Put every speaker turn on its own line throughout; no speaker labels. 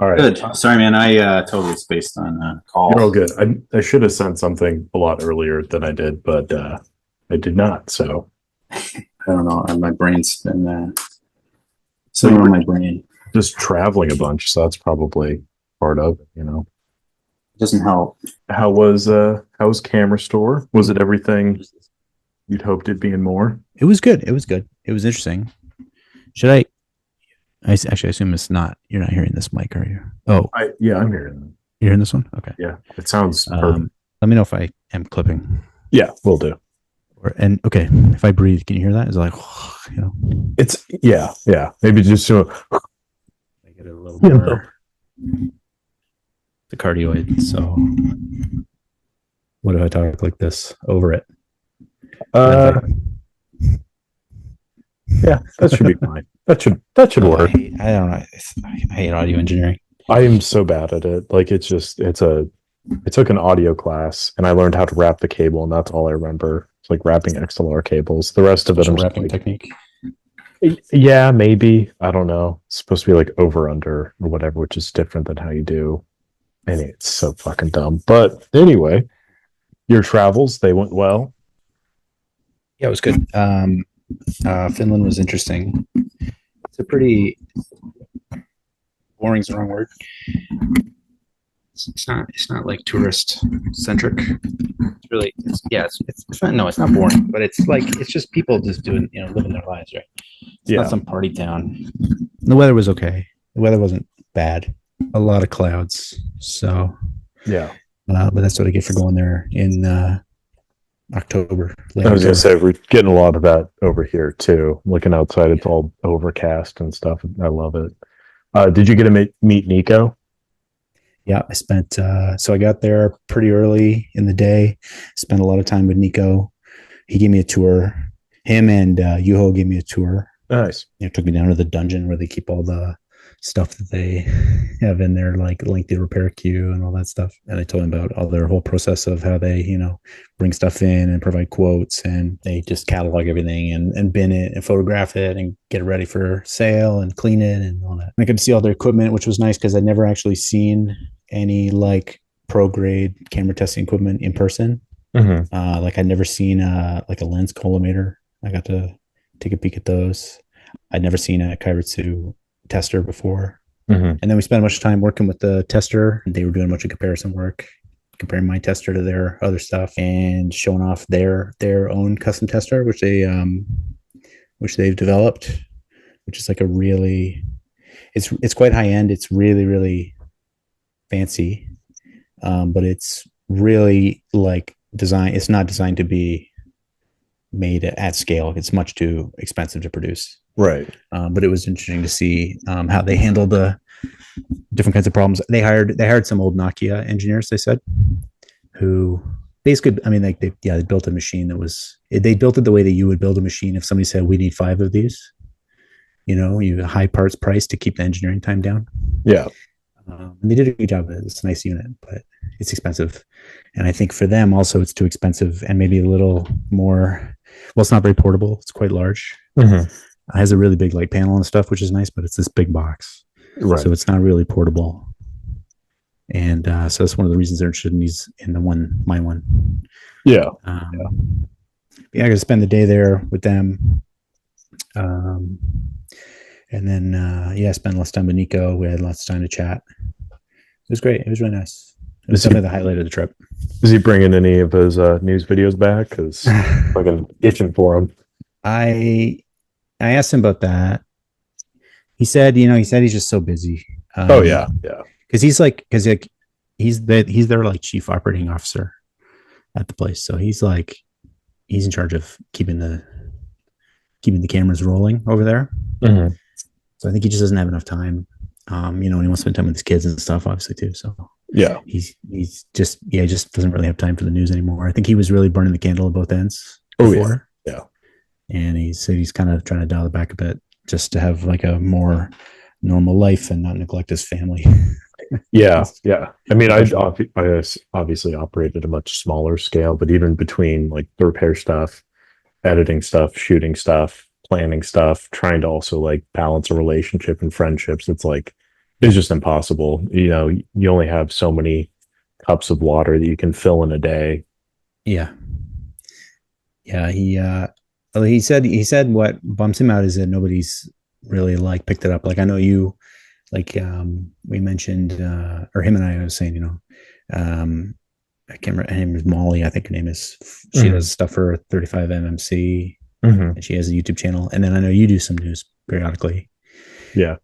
All right.
Good. Sorry, man. I totally spaced on
You're all
call.
good. I should have sent something a lot earlier than I did, but I did not. So
I don't know. My brain's been
well,
sitting
you
on
were
my brain.
just traveling a bunch, so that's probably part of it.
It doesn't help.
How was Camera Store? Was it everything you'd hoped it'd be and more?
It was good. It was good. It was interesting. Should actually assume it's not. You're not hearing this mic, are you? Oh,
I'm hearing.
you're hearing this one. Okay.
Yeah, it sounds perfect.
Let me know if I am clipping.
Yeah, we'll do.
And okay, if I breathe, can you hear that? Is it like,
It's yeah. Maybe just
I get a little more the cardioid. So, what if I talk like this over it?
uh, yeah, that should be fine. That should work.
I don't know. I hate audio engineering.
I am so bad at it. Like I took an audio class and I learned how to wrap the cable, and that's all I remember. It's like wrapping XLR cables. The rest of it, I'm
Wrapping
like,
technique.
yeah, maybe. I don't know. It's supposed to be like over under or whatever, which is different than how you do. And it's so fucking dumb. But anyway, your travels, they went well.
Yeah, it was good. Finland was interesting. It's a pretty boring is the wrong word. It's not like tourist centric. It's really it's not, no, it's not boring, but it's just people just doing, living their lives, right? It's not some party town. The weather was okay. The weather wasn't bad. A lot of clouds. So
Yeah.
but that's what I get for going there in October.
I was gonna say we're getting a lot of that over here too. Looking outside, it's all overcast and stuff. I love it. Did you get to meet Nico?
Yeah, I spent so I got there pretty early in the day. Spent a lot of time with Nico. He gave me a tour. Him and Yuho gave me a tour.
Nice.
Took me down to the dungeon where they keep all the stuff that they have in there, like lengthy repair queue and all that stuff. And I told him about all their whole process of how they, bring stuff in and provide quotes, and they just catalog everything and bin it and photograph it and get it ready for sale and clean it and all that. I could see all their equipment, which was nice because I'd never actually seen any like pro grade camera testing equipment in person.
Mm-hmm.
Like I'd never seen like a lens collimator. I got to take a peek at those. I'd never seen a Kairitsu tester before.
Mm-hmm.
And then we spent a bunch of time working with the tester. They were doing a bunch of comparison work, comparing my tester to their other stuff and showing off their own custom tester, which they've developed, which is like a really it's quite high end. It's really, really fancy. But it's really like design. It's not designed to be made at scale. It's much too expensive to produce.
Right.
But it was interesting to see how they handled the different kinds of problems. They hired some old Nokia engineers, they said, who basically, I mean, like they built a machine they built it the way that you would build a machine if somebody said, we need 5 of these, you high parts price to keep the engineering time down.
Yeah.
And they did a good job of it. It's a nice unit, but it's expensive. And I think for them also, it's too expensive and maybe a little more, well, it's not very portable. It's quite large.
Mm-hmm.
It has a really big light panel and stuff, which is nice, but it's this big box.
Right.
So it's not really portable. And so that's one of the reasons they're interested in my one.
Yeah.
I got to spend the day there with them. And then, spend less time with Nico. We had lots of time to chat. It was great. It was really nice. It was definitely the highlight of the trip.
Is he bringing any of his news videos back? Because fucking itching for him.
I asked him about that. He said he's just so busy.
Yeah.
Because he's their like chief operating officer at the place. So he's in charge of keeping the cameras rolling over there.
Mm-hmm.
So I think he just doesn't have enough time. And he wants to spend time with his kids and stuff, obviously too. So
yeah,
he just doesn't really have time for the news anymore. I think he was really burning the candle at both ends
before. Yeah.
And he said he's kind of trying to dial it back a bit just to have like a more normal life and not neglect his family.
Yeah. I mean, I obviously operate at a much smaller scale, but even between like the repair stuff, editing stuff, shooting stuff, planning stuff, trying to also like balance a relationship and friendships, it's like It's just impossible. You know, you only have so many cups of water that you can fill in a day.
Yeah. Yeah. Well, he said what bumps him out is that nobody's really like picked it up. Like I know you, like we mentioned, or him and I was saying, um, I can't remember. Her name is Molly. I think her name is. She
Mhm.
does stuff for 35 MMC,
Mhm.
and she has a YouTube channel. And then I know you do some news periodically.
Yeah.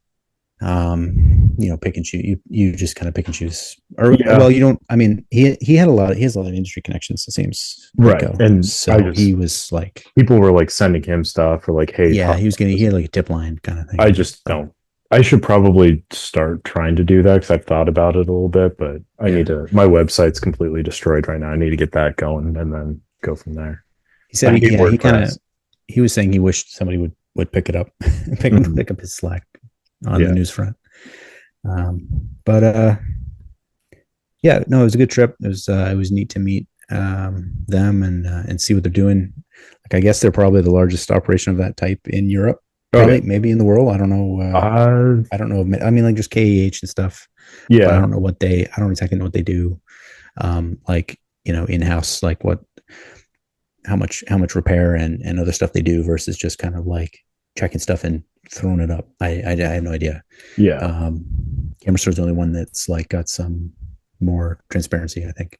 Pick and choose. You just kind of pick and choose, or
Yeah.
well, you don't. I mean, he had a lot. He has a lot of industry connections. It seems
Right.
Rico.
And I
So he
just,
was like,
people were like sending him stuff or like, hey,
yeah,
talk
he was
about
getting. He
this.
had like a tip line kind of
I
thing.
just
So
don't. I should probably start trying to do that because I've thought about it a little bit, but I
yeah,
need to. My website's completely destroyed right now. I need to get that going and then go from there.
he said.
I hate
He kind of.
WordPress.
He was saying he wished somebody would pick it up,
Mhm.
pick up his slack on the
Yeah.
news front. But yeah, no, it was a good trip. It was neat to meet them and see what they're doing. Like I guess they're probably the largest operation of that type in Europe,
Oh yeah.
probably maybe in the world. I don't know.
Uh,
I don't know. I mean, like just KEH and stuff, but I
yeah.
don't know what they. I don't exactly know what they do. Like in house, like what, how much repair and other stuff they do versus just kind of like checking stuff and throwing it up. I have no idea.
Yeah.
Um, Camera Store's the only one that's like got some more transparency, I think,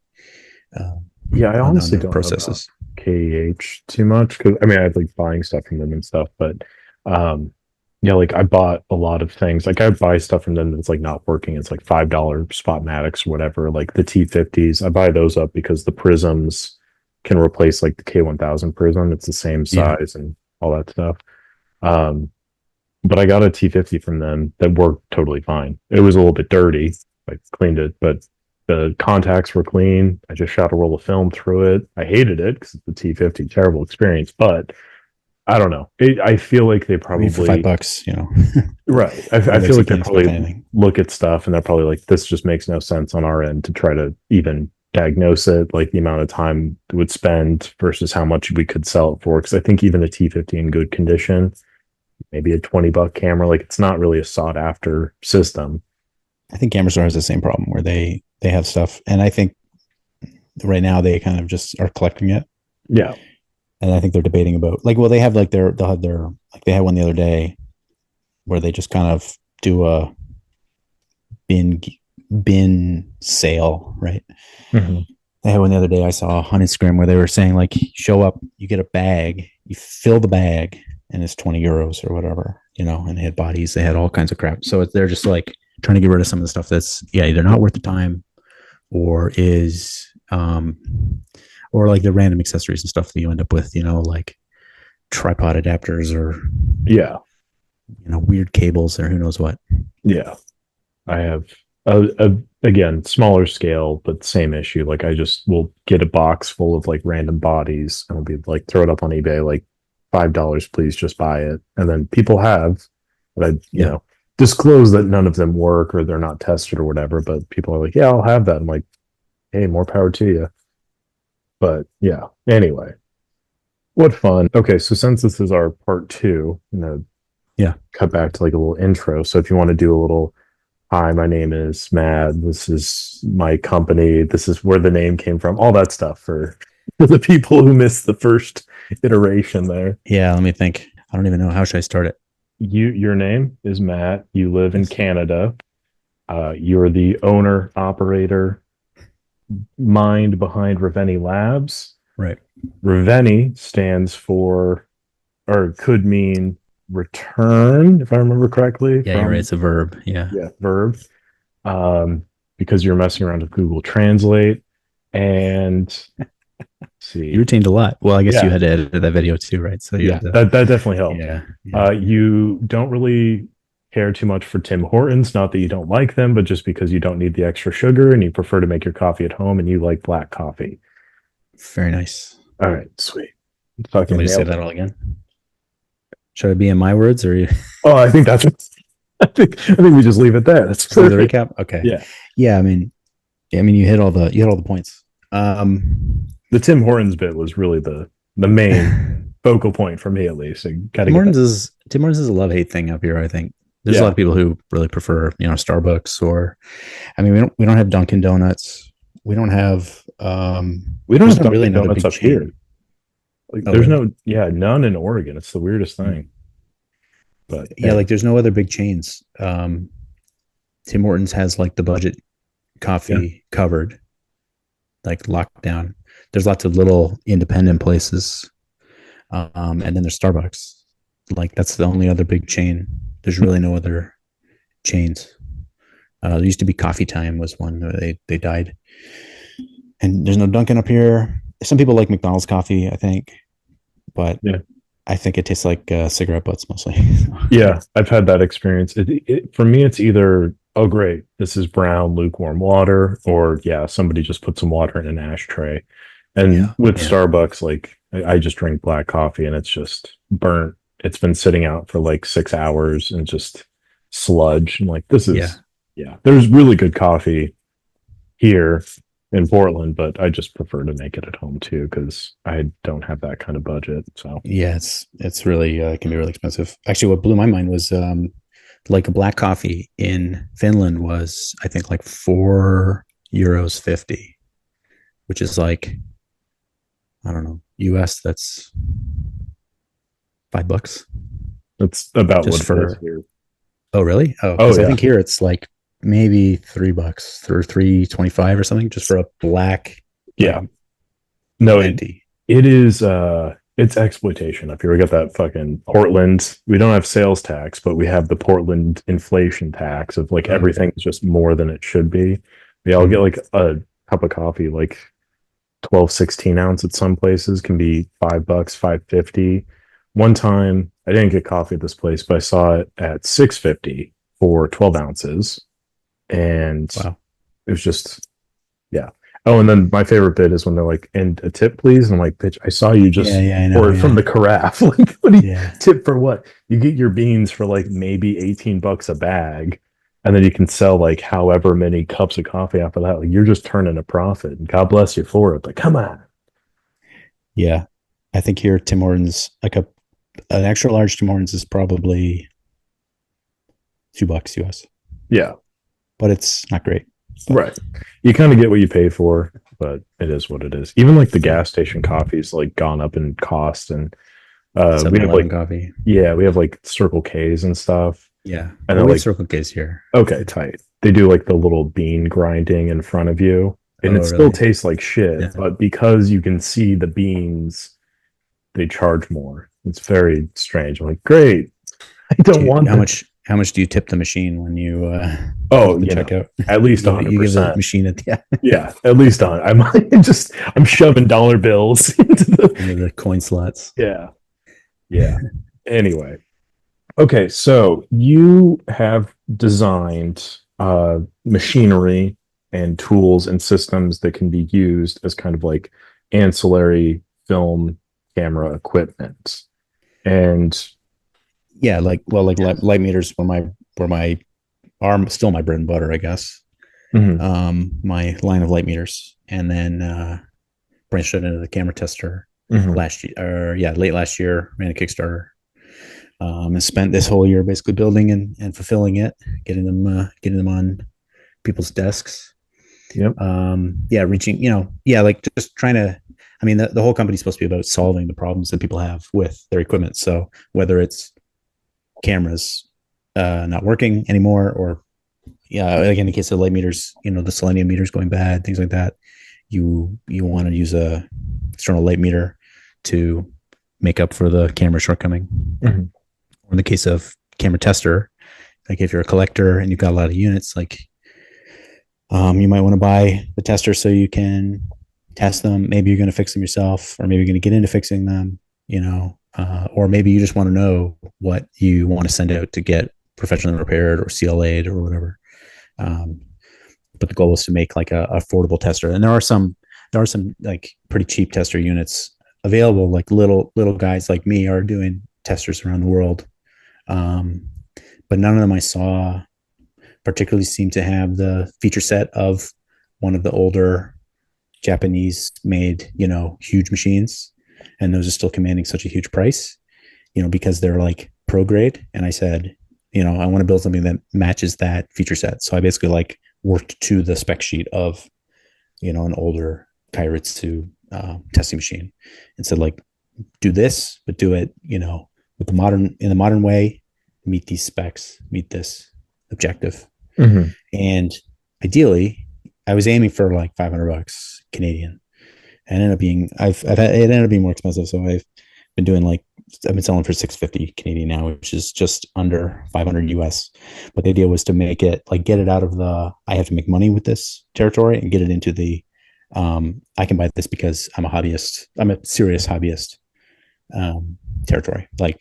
Yeah. I
on
honestly
their
don't know about
processes.
KEH too much because I mean I like buying stuff from them and stuff, but um yeah, like I bought a lot of things. Like I buy stuff from them that's like not working. It's like $5 Spotmatics or whatever. Like the T50s, I buy those up because the prisms can replace like the K1000 prism. It's the same
Yeah,
size and all that stuff. Um, but I got a T50 from them that worked totally fine. It was a little bit dirty. I cleaned it, but the contacts were clean. I just shot a roll of film through it. I hated it because it's the T50, terrible experience. But I don't know. I feel like they
I mean, for $5,
probably right. I
$5
feel
you
like they
can't expect
probably
anything.
look at stuff and they're probably like, this just makes no sense on our end to try to even diagnose it, like the amount of time it would spend versus how much we could sell it for. Because I think even a T50 in good condition, maybe a $20 camera, like it's not really a sought after system.
I think Camera Store has the same problem where they have stuff, and I think right now they kind of just are collecting it,
Yeah.
and I think they're debating about like, well, they have like they'll have their like they had one the other day where they just kind of do a bin bin sale, right?
Mhm.
They had one the other day I saw on Instagram where they were saying like, show up, you get a bag, you fill the bag, and it's 20 euros or whatever, and they had bodies, they had all kinds of crap. So they're just like trying to get rid of some of the stuff that's either not worth the time or is or like the random accessories and stuff that you end up with, like tripod adapters or
Yeah.
weird cables or who knows what.
Yeah. I have again smaller scale, but same issue. Like I just will get a box full of like random bodies and I'll be like throw it up on eBay like $5, please just buy it. And then people have, but I
Yeah.
disclose that none of them work or they're not tested or whatever. But people are like, yeah, I'll have that. I'm like, hey, more power to you. But yeah. Anyway, what fun. Okay, so since this is our part two,
Yeah.
cut back to like a little intro. So if you want to do a little hi, my name is Matt. This is my company. This is where the name came from. All that stuff for the people who missed the first iteration there.
Yeah. Let me think. I don't even know. How should I start it?
Your name is Matt. You live in
Yes.
Canada. You're the owner, operator, mind behind Reveni Labs.
Right.
Reveni stands for, or could mean return, if I remember correctly.
Yeah, you're right. It's a verb. Yeah.
Yeah, verb. Because you're messing around with Google Translate. And see,
You retained a lot. Well, I guess you
yeah,
had to edit that video too, right? So you
yeah,
had to,
that definitely helped.
yeah. Yeah.
You don't really care too much for Tim Hortons, not that you don't like them, but just because you don't need the extra sugar and you prefer to make your coffee at home and you like black coffee.
Very nice.
All right, sweet.
Want
Fucking
me to say
nailed
that
it.
all again? Should I be in my words or you
Oh, I think that's I think we just leave it there. That's
do the
perfect.
recap? Okay.
Yeah.
Yeah. I mean, you hit all the points.
The Tim Hortons bit was really the main focal point for me at least. So got to
Tim
get that.
Hortons is a love hate thing up here. I think There's a
Yeah.
lot of people who really prefer, Starbucks, or, I mean, we don't have Dunkin' Donuts. We don't have,
We don't
there's
have
not really
Dunkin'
another
Donuts
big
up here.
chain.
Like,
Oh,
there's
really?
no, yeah, none in Oregon. It's the weirdest
Mm.
thing. But
Yeah,
hey,
like there's no other big chains. Tim Hortons has like the budget
yeah,
coffee covered, like lockdown. There's lots of little independent places, and then there's Starbucks. Like that's the only other big chain. There's really no other chains. There used to be Coffee Time was one. They died, and there's no Dunkin' up here. Some people like McDonald's coffee, I think, but
yeah,
I think it tastes like cigarette butts mostly.
yeah. I've had that experience. For me, it's either, oh, great, this is brown, lukewarm water, or yeah, somebody just put some water in an ashtray. And
Yeah,
with
yeah,
Starbucks, like I just drink black coffee and it's just burnt. It's been sitting out for like 6 hours and just sludge. And like, this
yeah,
is, yeah, there's really good coffee here in Portland, but I just prefer to make it at home too because I don't have that kind of budget. So,
yeah. It's really it can be really expensive. Actually, what blew my mind was like a black coffee in Finland was I think like €4.50, which is like I don't know US. That's $5
that's about
just
what it is
for.
here.
Oh, really? Oh,
Oh,
because I
yeah.
think here it's like maybe $3 or 3.25 or something just for a black, like
Yeah. No,
venti.
it is it's exploitation up here. We got that fucking Portland. We don't have sales tax, but we have the Portland inflation tax of like
Oh, okay.
everything is just more than it should be. Yeah, I'll get
Mhm.
like a cup of coffee, like 12, 16 ounce at some places can be $5, 5.50. One time I didn't get coffee at this place, but I saw it at 6.50 for 12 ounces. And
Wow.
it was just, yeah. Oh, and then my favorite bit is when they're like, "And a tip, please." And I'm like, "Bitch, I saw you
Yeah,
just
yeah, I know.
pour it from
Yeah,
the carafe. Like, what do you
yeah,
tip for what? You get your beans for like maybe $18 a bag, and then you can sell like however many cups of coffee after that. Like, you're just turning a profit. And God bless you for it. But come on,
yeah. I think here Tim Hortons, like an extra large Tim Hortons is probably $2 US,
yeah,
but it's not great. But
right. You kind of get what you pay for, but it is what it is. Even like the
yeah,
gas station coffee's like gone up in cost, and we
Seven
have
Eleven
like,
coffee.
yeah, we have like Circle K's and stuff,
Yeah.
and
Oh,
they're
we have
like,
Circle K's here.
okay, tight. They do like the little bean grinding in front of you, and
Oh,
it still
really?
tastes like shit,
Yeah.
but because you can see the beans, they charge more. It's very strange. I'm like, great. I don't want that.
How much do you tip the machine when you
Oh,
at the checkout?
at least
You give the
100%.
machine yeah,
Yeah, at least on. I'm shoving dollar bills into
into
the,
the coin slots.
yeah, yeah. Anyway, okay, so you have designed machinery and tools and systems that can be used as kind of like ancillary film camera equipment. And
Yeah, like well, like light meters were my are still my bread and butter, I guess.
mhm,
My line of light meters, and then branched out into the camera tester
mhm,
last year, or yeah, late last year. Ran a Kickstarter, and spent this whole year basically building and fulfilling it, getting them on people's desks.
yep,
Yeah, reaching, yeah, like just trying to. I mean, the whole company is supposed to be about solving the problems that people have with their equipment. So whether it's cameras not working anymore, or yeah, like in the case of light meters, the selenium meters going bad, things like that. You want to use a external light meter to make up for the camera shortcoming.
mhm,
Or in the case of camera tester, like if you're a collector and you've got a lot of units, like you might want to buy the tester so you can test them. Maybe you're going to fix them yourself, or maybe you're going to get into fixing them, or maybe you just want to know what you want to send out to get professionally repaired or CLA'd or whatever. Um, but the goal is to make like a affordable tester. And there are some like pretty cheap tester units available. Like little guys like me are doing testers around the world. Um, but none of them I saw particularly seem to have the feature set of one of the older Japanese made, huge machines. And those are still commanding such a huge price, because they're like pro grade. And I said, I want to build something that matches that feature set. So I basically like worked to the spec sheet of, an older Kairitsu testing machine and said like, do this, but do it, with in the modern way, meet these specs, meet this objective.
Mhm.
And ideally, I was aiming for like $500 Canadian. And ended up being, it ended up being more expensive. So I've been selling for 650 Canadian now, which is just under 500 US. But the idea was to make it like, get it out of I have to make money with this territory and get it into I can buy this because I'm a hobbyist. I'm a serious hobbyist territory. Like,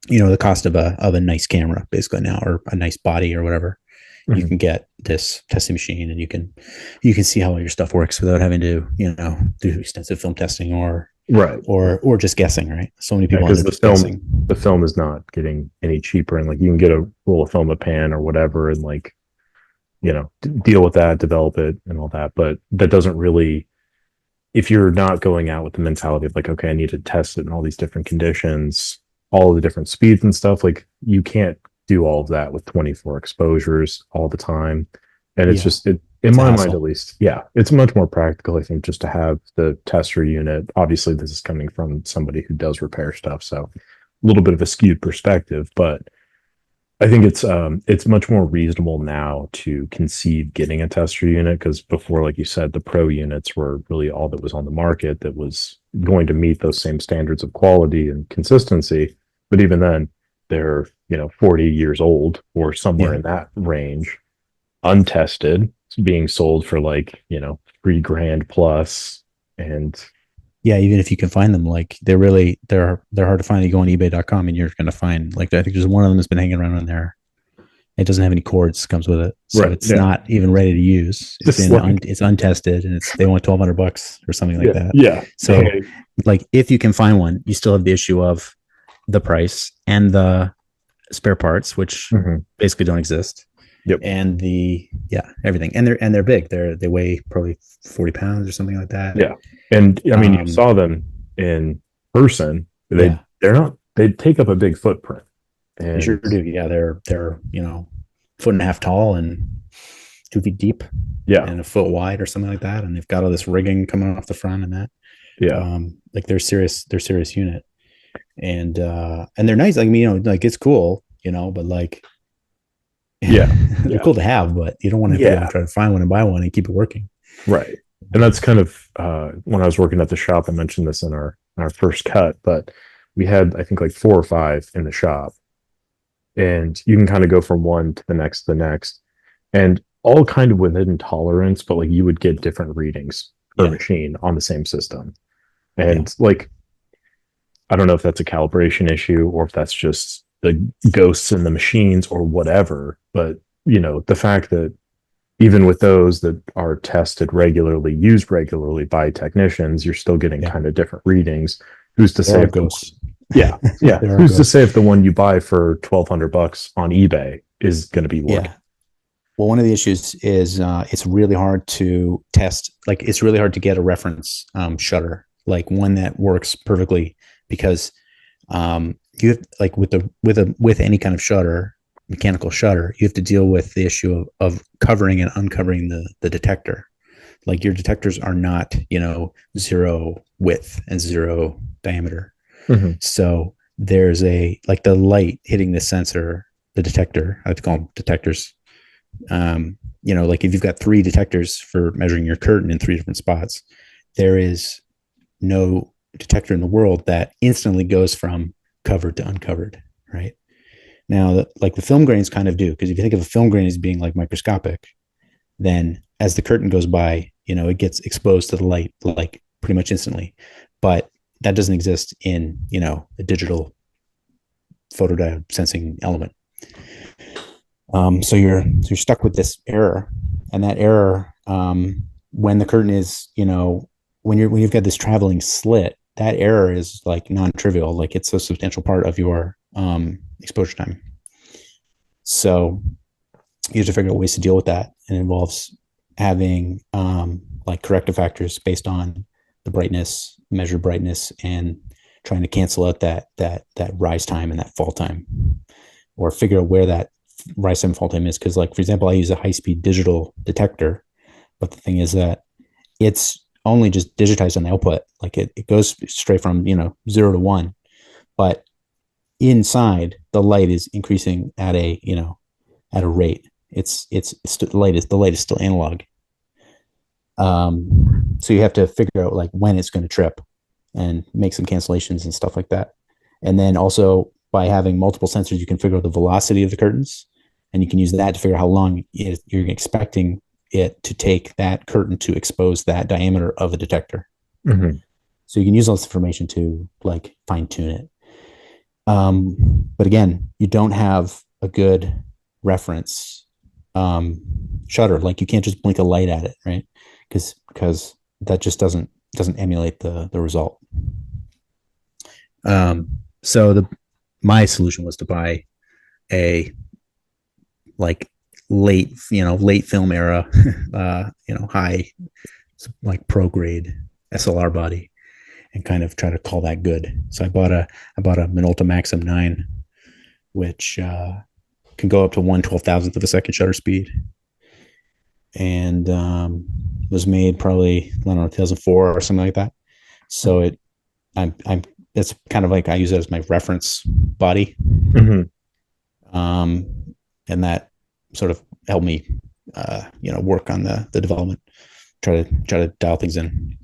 the cost of a nice camera basically now, or a nice body or whatever. You can get this testing machine and you can see how all your stuff works without having to, do extensive film testing or
Right.
or just guessing, right? So many people
Because
end up just guessing.
the film is not getting any cheaper, and like you can get a roll of film, a pan or whatever, and like, deal with that, develop it and all that. But that doesn't really, if you're not going out with the mentality of like, okay, I need to test it in all these different conditions, all the different speeds and stuff, like you can't do all of that with 24 exposures all the time. And it's just, in my mind at least, it's much more practical, I think, just to have the tester unit. Obviously, this is coming from somebody who does repair stuff, so a little bit of a skewed perspective, but I think it's much more reasonable now to conceive getting a tester unit, because before, like you said, the pro units were really all that was on the market that was going to meet those same standards of quality and consistency. But even then, they're 40 years old or somewhere in that range, untested, being sold for like $3,000 plus. And
even if you can find them, like they're hard to find. You go on ebay.com and you're going to find, like, I think there's one of them that's been hanging around on there. It doesn't have any cords, comes with it, so it's not even ready to use. It's untested, and they want $1,200 or something like that.
Yeah.
So like, if you can find one, you still have the issue of the price and the spare parts, which basically don't exist.
Yep.
And everything. And they're big. They weigh probably 40 pounds or something like that.
Yeah. And I mean, you saw them in person. They take up a big footprint. And
they sure do. Yeah. They're 1.5 feet tall and 2 feet deep.
Yeah.
And a foot wide or something like that. And they've got all this rigging coming off the front and that.
Yeah.
Like they're serious unit. And they're nice. Like, like it's cool, but like, they're cool to have, but you don't want to try to find one and buy one and keep it working.
Right. And that's kind of when I was working at the shop, I mentioned this in our first cut, but we had, I think, like 4 or 5 in the shop, and you can kind of go from one to the next, and all kind of within tolerance, but like you would get different readings per machine on the same system. And like, I don't know if that's a calibration issue or if that's just the ghosts in the machines or whatever, but the fact that even with those that are tested regularly, used regularly by technicians, you're still getting kind of different readings. Who's to say? Who's to say if the one you buy for $1,200 on eBay is going to be working?
Well, one of the issues is it's really hard to test. Like, it's really hard to get a reference shutter, like one that works perfectly, because you have, like, with any kind of shutter, mechanical shutter, you have to deal with the issue of covering and uncovering the detector. Like, your detectors are not, 0 width and 0 diameter. So there's the light hitting the sensor, the detector, I have to call them detectors. Like if you've got 3 detectors for measuring your curtain in 3 different spots, there is no detector in the world that instantly goes from covered to uncovered, right? Now, like the film grains kind of do, because if you think of a film grain as being like microscopic, then as the curtain goes by, it gets exposed to the light like pretty much instantly. But that doesn't exist in, a digital photodiode sensing element. So you're stuck with this error, and that error, when the curtain is, when you've got this traveling slit, that error is like non-trivial. Like, it's a substantial part of your exposure time. So you have to figure out ways to deal with that. And it involves having like corrective factors based on the brightness, measured brightness, and trying to cancel out that rise time and that fall time, or figure out where that rise-time fall time is. Because, like, for example, I use a high-speed digital detector, but the thing is that it's only just digitized on the output. Like it goes straight from 0 to 1, but inside the light is increasing at a rate. The light is still analog. So you have to figure out like when it's going to trip and make some cancellations and stuff like that. And then also by having multiple sensors, you can figure out the velocity of the curtains, and you can use that to figure out how long you're expecting it to take that curtain to expose that diameter of a detector.
Mm-hmm.
So you can use all this information to like fine tune it. But again, you don't have a good reference shutter. Like you can't just blink a light at it, right? Because that just doesn't emulate the result. So my solution was to buy a like late film era, high like pro grade SLR body, and kind of try to call that good. So I bought a Minolta Maxim 9, which can go up to 1/12,000th of a second shutter speed, and was made probably, I don't know, 2004 or something like that. So it's kind of like I use it as my reference body.
Mm-hmm.
And that sort of helped me work on the development, try to dial things in.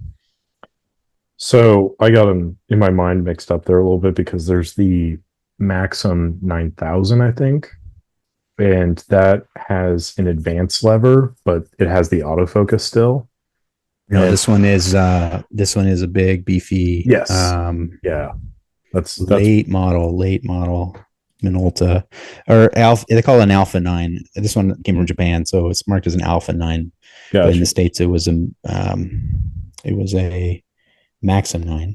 So I got them in my mind mixed up there a little bit, because there's the Maxim 9000, I think, and that has an advanced lever, but it has the autofocus still.
No,
And
this one is a big beefy.
Yes. Yeah. That's
late model Minolta, or Alpha. They call it an Alpha 9. This one came from Japan, so it's marked as an Alpha 9. But in the States, it was a Maxim 9.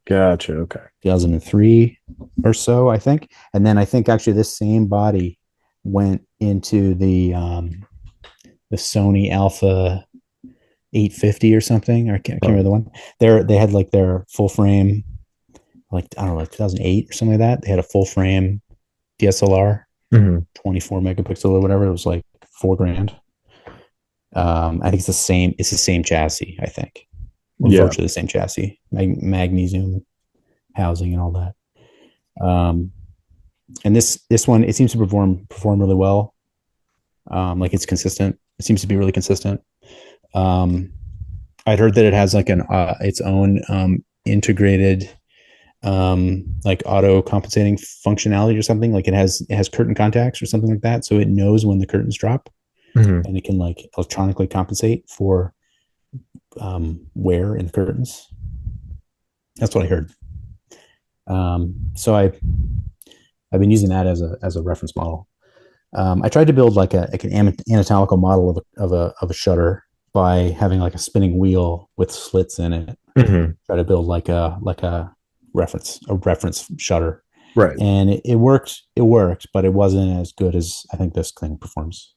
Gotcha. Okay.
2003 or so, I think. And then I think actually this same body went into the Sony Alpha 850 or something. I can't remember the one. They had like their full frame, like, I don't know, like 2008 or something like that. They had a full frame DSLR, 24 megapixel or whatever. It was like $4,000. I think it's the same chassis, I think. Virtually the same chassis, magnesium housing and all that. And this one, it seems to perform really well. Like it's consistent. It seems to be really consistent. I'd heard that it has like its own integrated like auto compensating functionality or something. Like it has curtain contacts or something like that, so it knows when the curtains drop, and it can like electronically compensate for wear in the curtains. That's what I heard. So I've been using that as a reference model. I tried to build like an anatomical model of a shutter by having like a spinning wheel with slits in it. Try to build like a reference shutter.
Right.
And it worked, but it wasn't as good as I think this thing performs.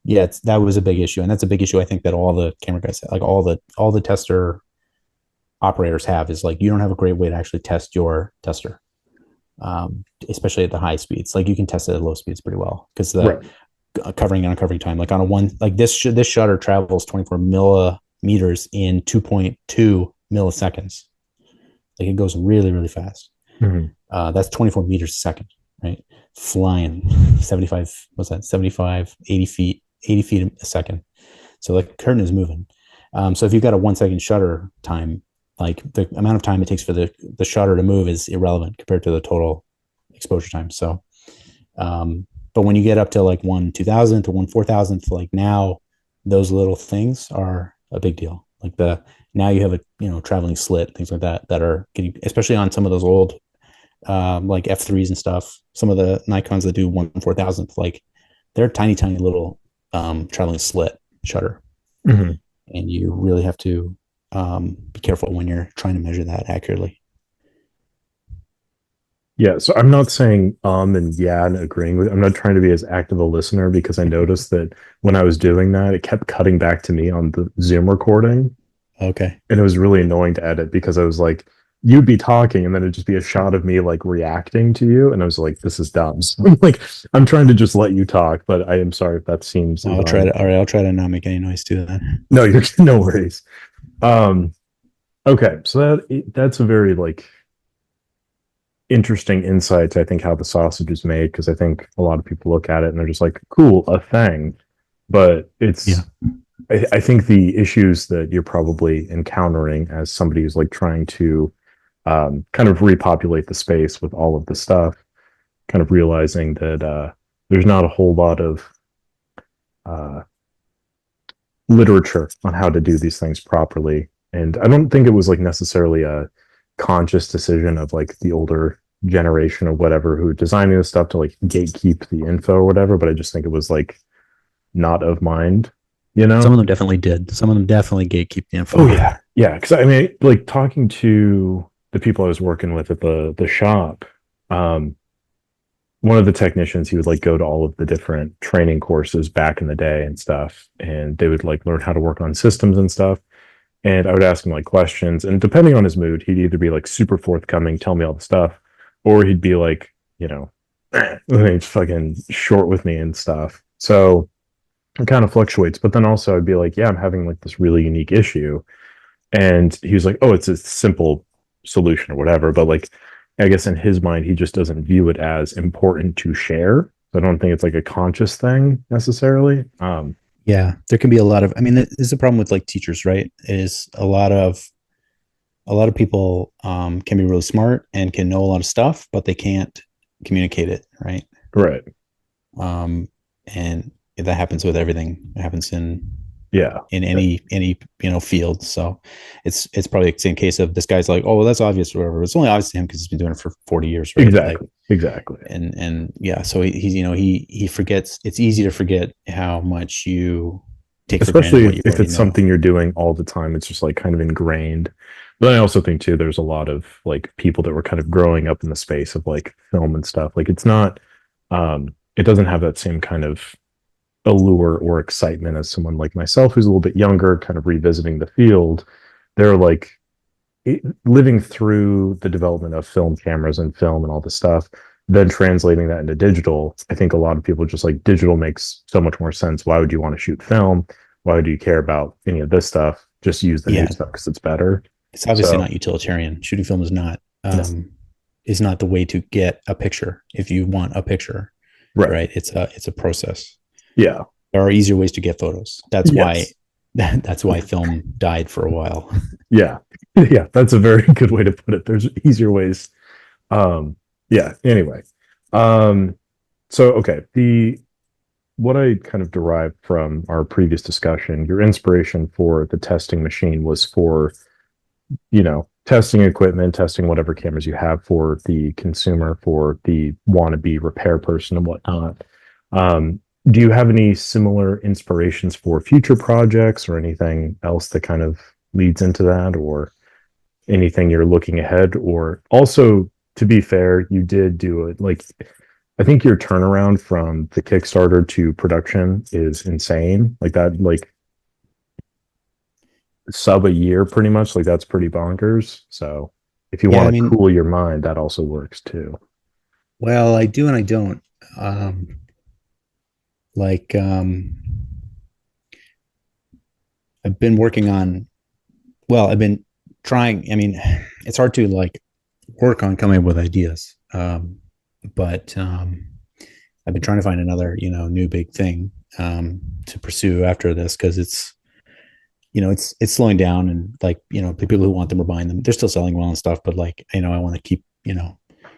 Yeah, that was a big issue, and that's a big issue I think that all the camera guys, like all the tester operators have, is like you don't have a great way to actually test your tester, especially at the high speeds. Like you can test it at low speeds pretty well, because the covering and uncovering time, like on a one, like this shutter travels 24 millimeters in 2.2 milliseconds. Like it goes really, really fast. That's 24 meters a second, right? Flying 75, 80 feet a second. So like curtain is moving. So if you've got a 1 second shutter time, like the amount of time it takes for the shutter to move is irrelevant compared to the total exposure time. So, but when you get up to like 1/2000th to 1/4000th, like now those little things are a big deal. Like now you have a traveling slit, things like that are getting, especially on some of those old like F3s and stuff. Some of the Nikons that do 1/4000th, like they're tiny little traveling slit shutter, and you really have to be careful when you're trying to measure that accurately.
Yeah, so I'm not saying and yeah and agreeing with. I'm not trying to be as active a listener, because I noticed that when I was doing that, it kept cutting back to me on the Zoom recording.
Okay.
And it was really annoying to edit, because I was like, you'd be talking and then it'd just be a shot of me like reacting to you, and I was like, this is dumb. So I'm like, I'm trying to just let you talk, but I am sorry if that seems as
I'll try to. All right, I'll try to not make any noise too. Then.
no, you're no worries. Um, okay, so that's a very like interesting insight to I think how the sausage is made, because I think a lot of people look at it and they're just like, cool, a thing. But
Yeah.
I think the issues that you're probably encountering as somebody who's like trying to kind of repopulate the space with all of the stuff, kind of realizing that there's not a whole lot of uh, literature on how to do these things properly. And I don't think it was like necessarily a conscious decision of like the older generation or whatever who were designing this stuff to like gatekeep the info or whatever, but I just think it was like not of mind, you know?
Some of them definitely did. Some of them definitely gatekeep the info.
Oh yeah. Yeah. Cause I mean, like talking to the people I was working with at the shop, um, one of the technicians, he would like go to all of the different training courses back in the day and stuff, and they would like learn how to work on systems and stuff. And I would ask him like questions, and depending on his mood, he'd either be like super forthcoming, tell me all the stuff, or he'd be like, you know, he's fucking short with me and stuff. So it kind of fluctuates. But then also I'd be like, yeah, I'm having like this really unique issue. And he was like, oh, it's a simple solution or whatever. But like, I guess in his mind, he just doesn't view it as important to share. So I don't think it's like a conscious thing necessarily.
Yeah, there can be a lot of. I mean, this is a problem with like teachers, right? Is a lot of people can be really smart and can know a lot of stuff, but they can't communicate it, right?
Right.
And that happens with everything. It happens
Yeah.
in any field. So it's probably the same case of this guy's like, oh, well, that's obvious or whatever. It's only obvious to him because he's been doing it for 40 years, right?
Exactly.
Like,
Exactly.
and yeah, so he forgets. It's easy to forget how much you take for granted
Especially
what you
if
already
it's
know.
something you're doing all the time, it's just like kind of ingrained. But I also think too, there's a lot of like people that were kind of growing up in the space of like film and stuff. Like it's not, it doesn't have that same kind of allure or excitement as someone like myself who's a little bit younger, kind of revisiting the field. They're like living through the development of film cameras and film and all this stuff, then translating that into digital. I think a lot of people just like digital makes so much more sense. Why would you want to shoot film? Why do you care about any of this stuff? Just use the new
Yeah,
stuff because it's better.
it's obviously
So
not utilitarian. Shooting film
no,
is not the way to get a picture if you want a picture,
right.
right? It's a process.
Yeah.
There are easier ways to get photos.
Yes.
That's why film died for a while.
Yeah. Yeah. That's a very good way to put it. There's easier ways. Yeah. Anyway. So okay. The what I kind of derived from our previous discussion, your inspiration for the testing machine was for, testing equipment, testing whatever cameras you have for the consumer, for the wannabe repair person and whatnot. Do you have any similar inspirations for future projects or anything else that kind of leads into that, or anything you're looking ahead? Or also, to be fair, you did do it like, I think your turnaround from the Kickstarter to production is insane. Like that, like sub a year pretty much. Like that's pretty bonkers. So if you
Yeah, I
want to
mean,
cool your mind, that also works too.
well, I do and I don't. Like, I've been working on. Well, I've been trying. I mean, it's hard to like work on coming up with ideas, but I've been trying to find another, new big thing to pursue after this because it's slowing down and like the people who want them are buying them. They're still selling well and stuff, but like I want to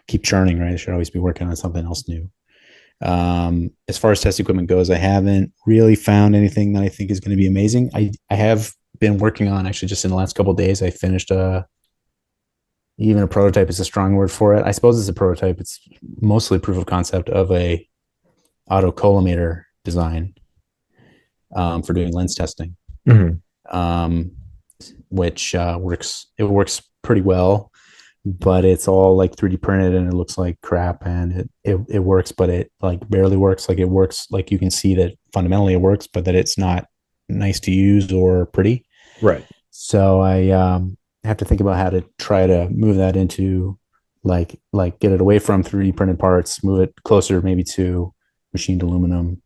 keep churning, right? I should always be working on something else new. As far as test equipment goes, I haven't really found anything that I think is going to be amazing. I have been working on, actually, just in the last couple of days, I finished even a prototype is a strong word for it. I suppose it's a prototype. It's mostly proof of concept of a autocollimator design for doing lens testing,
Mhm.
which works pretty well, but it's all like 3D printed and it looks like crap, and it works, but it like barely works. Like it works, like you can see that fundamentally it works, but that it's not nice to use or pretty.
Right.
So have to think about how to try to move that into get it away from 3D printed parts, move it closer maybe to machined aluminum,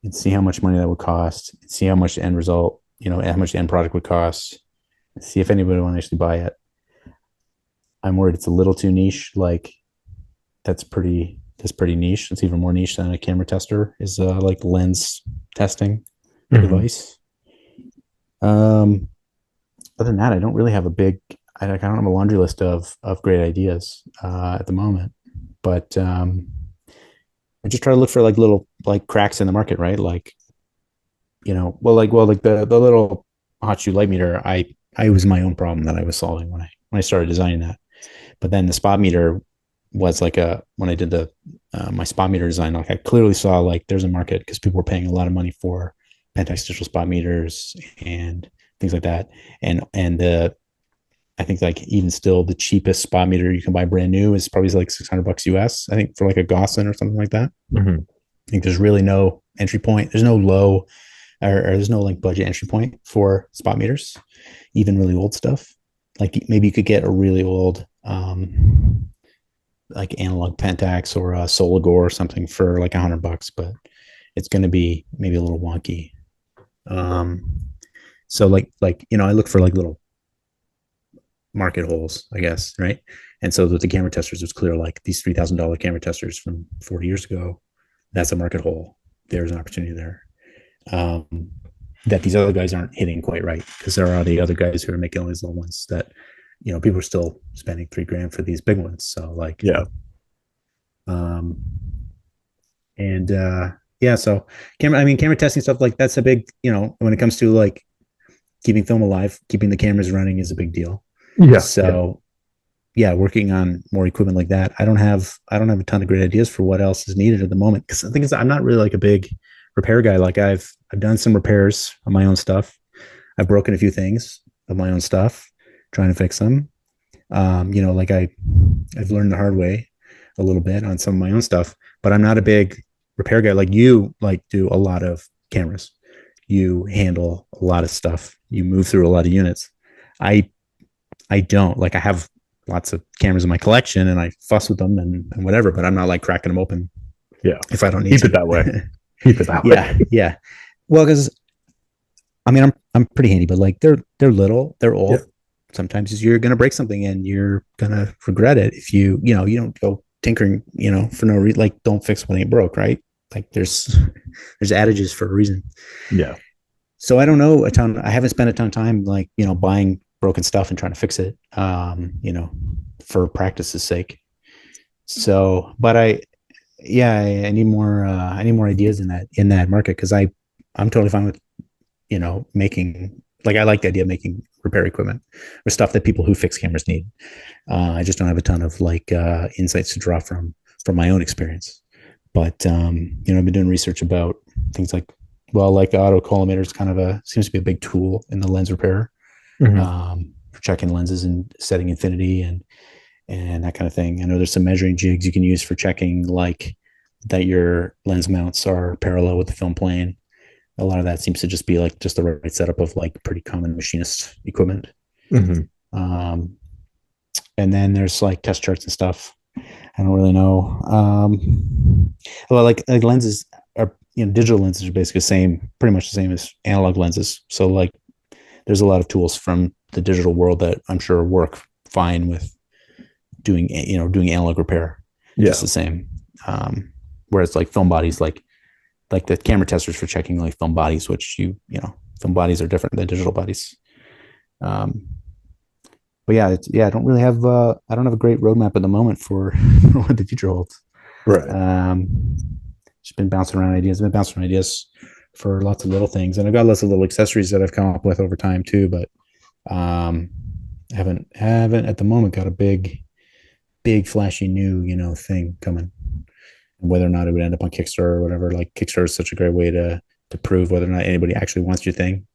and see how much money that would cost, see how much the end result, how much the end product would cost, see if anybody will actually buy it. I'm worried it's a little too niche. Like that's pretty niche. It's even more niche than a camera tester is like lens testing device. Other than that, I don't really have I don't have a laundry list of great ideas at the moment, but I just try to look for like little like cracks in the market, right? Like, the little hot shoe light meter, I was my own problem that I was solving when I started designing that. But then the spot meter was like when I did the my spot meter design, like I clearly saw like there's a market because people were paying a lot of money for Pentax digital spot meters and things like that. And I think like even still the cheapest spot meter you can buy brand new is probably like $600 US. I think for like a Gosselin or something like that.
Mm-hmm.
I think there's really no entry point. There's no low or there's no like budget entry point for spot meters, even really old stuff. Like maybe you could get a really old like analog Pentax or a Soligor or something for like $100, but it's going to be maybe a little wonky. So I look for like little market holes, I guess, right? And so with the camera testers, it's clear like these $3,000 camera testers from 40 years ago, that's a market hole. There's an opportunity there. That these other guys aren't hitting quite right because there are the other guys who are making all these little ones that people are still spending $3,000 for these big ones. So like so camera testing stuff like that's a big when it comes to like keeping film alive, keeping the cameras running is a big deal. Working on more equipment like that. I don't have a ton of great ideas for what else is needed at the moment because the thing is I'm not really like a big repair guy. Like I've done some repairs on my own stuff. I've broken a few things of my own stuff, trying to fix them. I've learned the hard way a little bit on some of my own stuff, but I'm not a big repair guy. Like you do a lot of cameras. You handle a lot of stuff. You move through a lot of units. I don't. Like I have lots of cameras in my collection and I fuss with them and whatever, but I'm not like cracking them open.
Yeah.
If I don't need
Keep
to.
it that way. Keep it that way.
Yeah. Well, because I'm pretty handy, but like they're little, they're old. Yeah. Sometimes you're gonna break something and you're gonna regret it if you don't go tinkering, for no reason. Like don't fix what ain't broke, right? Like there's adages for a reason.
Yeah.
So I don't know a ton. I haven't spent a ton of time like buying broken stuff and trying to fix it, for practice's sake. So, but I need more. I need more ideas in that market because I'm totally fine with making, like I like the idea of making repair equipment or stuff that people who fix cameras need. I just don't have a ton of like insights to draw from my own experience. But I've been doing research about things like auto collimators kind of seems to be a big tool in the lens repair. For checking lenses and setting infinity and that kind of thing. I know there's some measuring jigs you can use for checking like that your lens mounts are parallel with the film plane. A lot of that seems to just be like just the right setup of like pretty common machinist equipment. And then there's like test charts and stuff. I don't really know. Like lenses are, digital lenses are basically pretty much the same as analog lenses. So like there's a lot of tools from the digital world that I'm sure work fine with doing analog repair. Just the same. Whereas like film bodies, like the camera testers for checking like film bodies, which film bodies are different than digital bodies. But I don't really have I don't have a great roadmap at the moment for what the future holds.
Right.
Just been bouncing around ideas. I've been bouncing around ideas for lots of little things, and I've got lots of little accessories that I've come up with over time too. But haven't at the moment got a big flashy new thing coming. Whether or not it would end up on Kickstarter or whatever, like Kickstarter is such a great way to prove whether or not anybody actually wants your thing.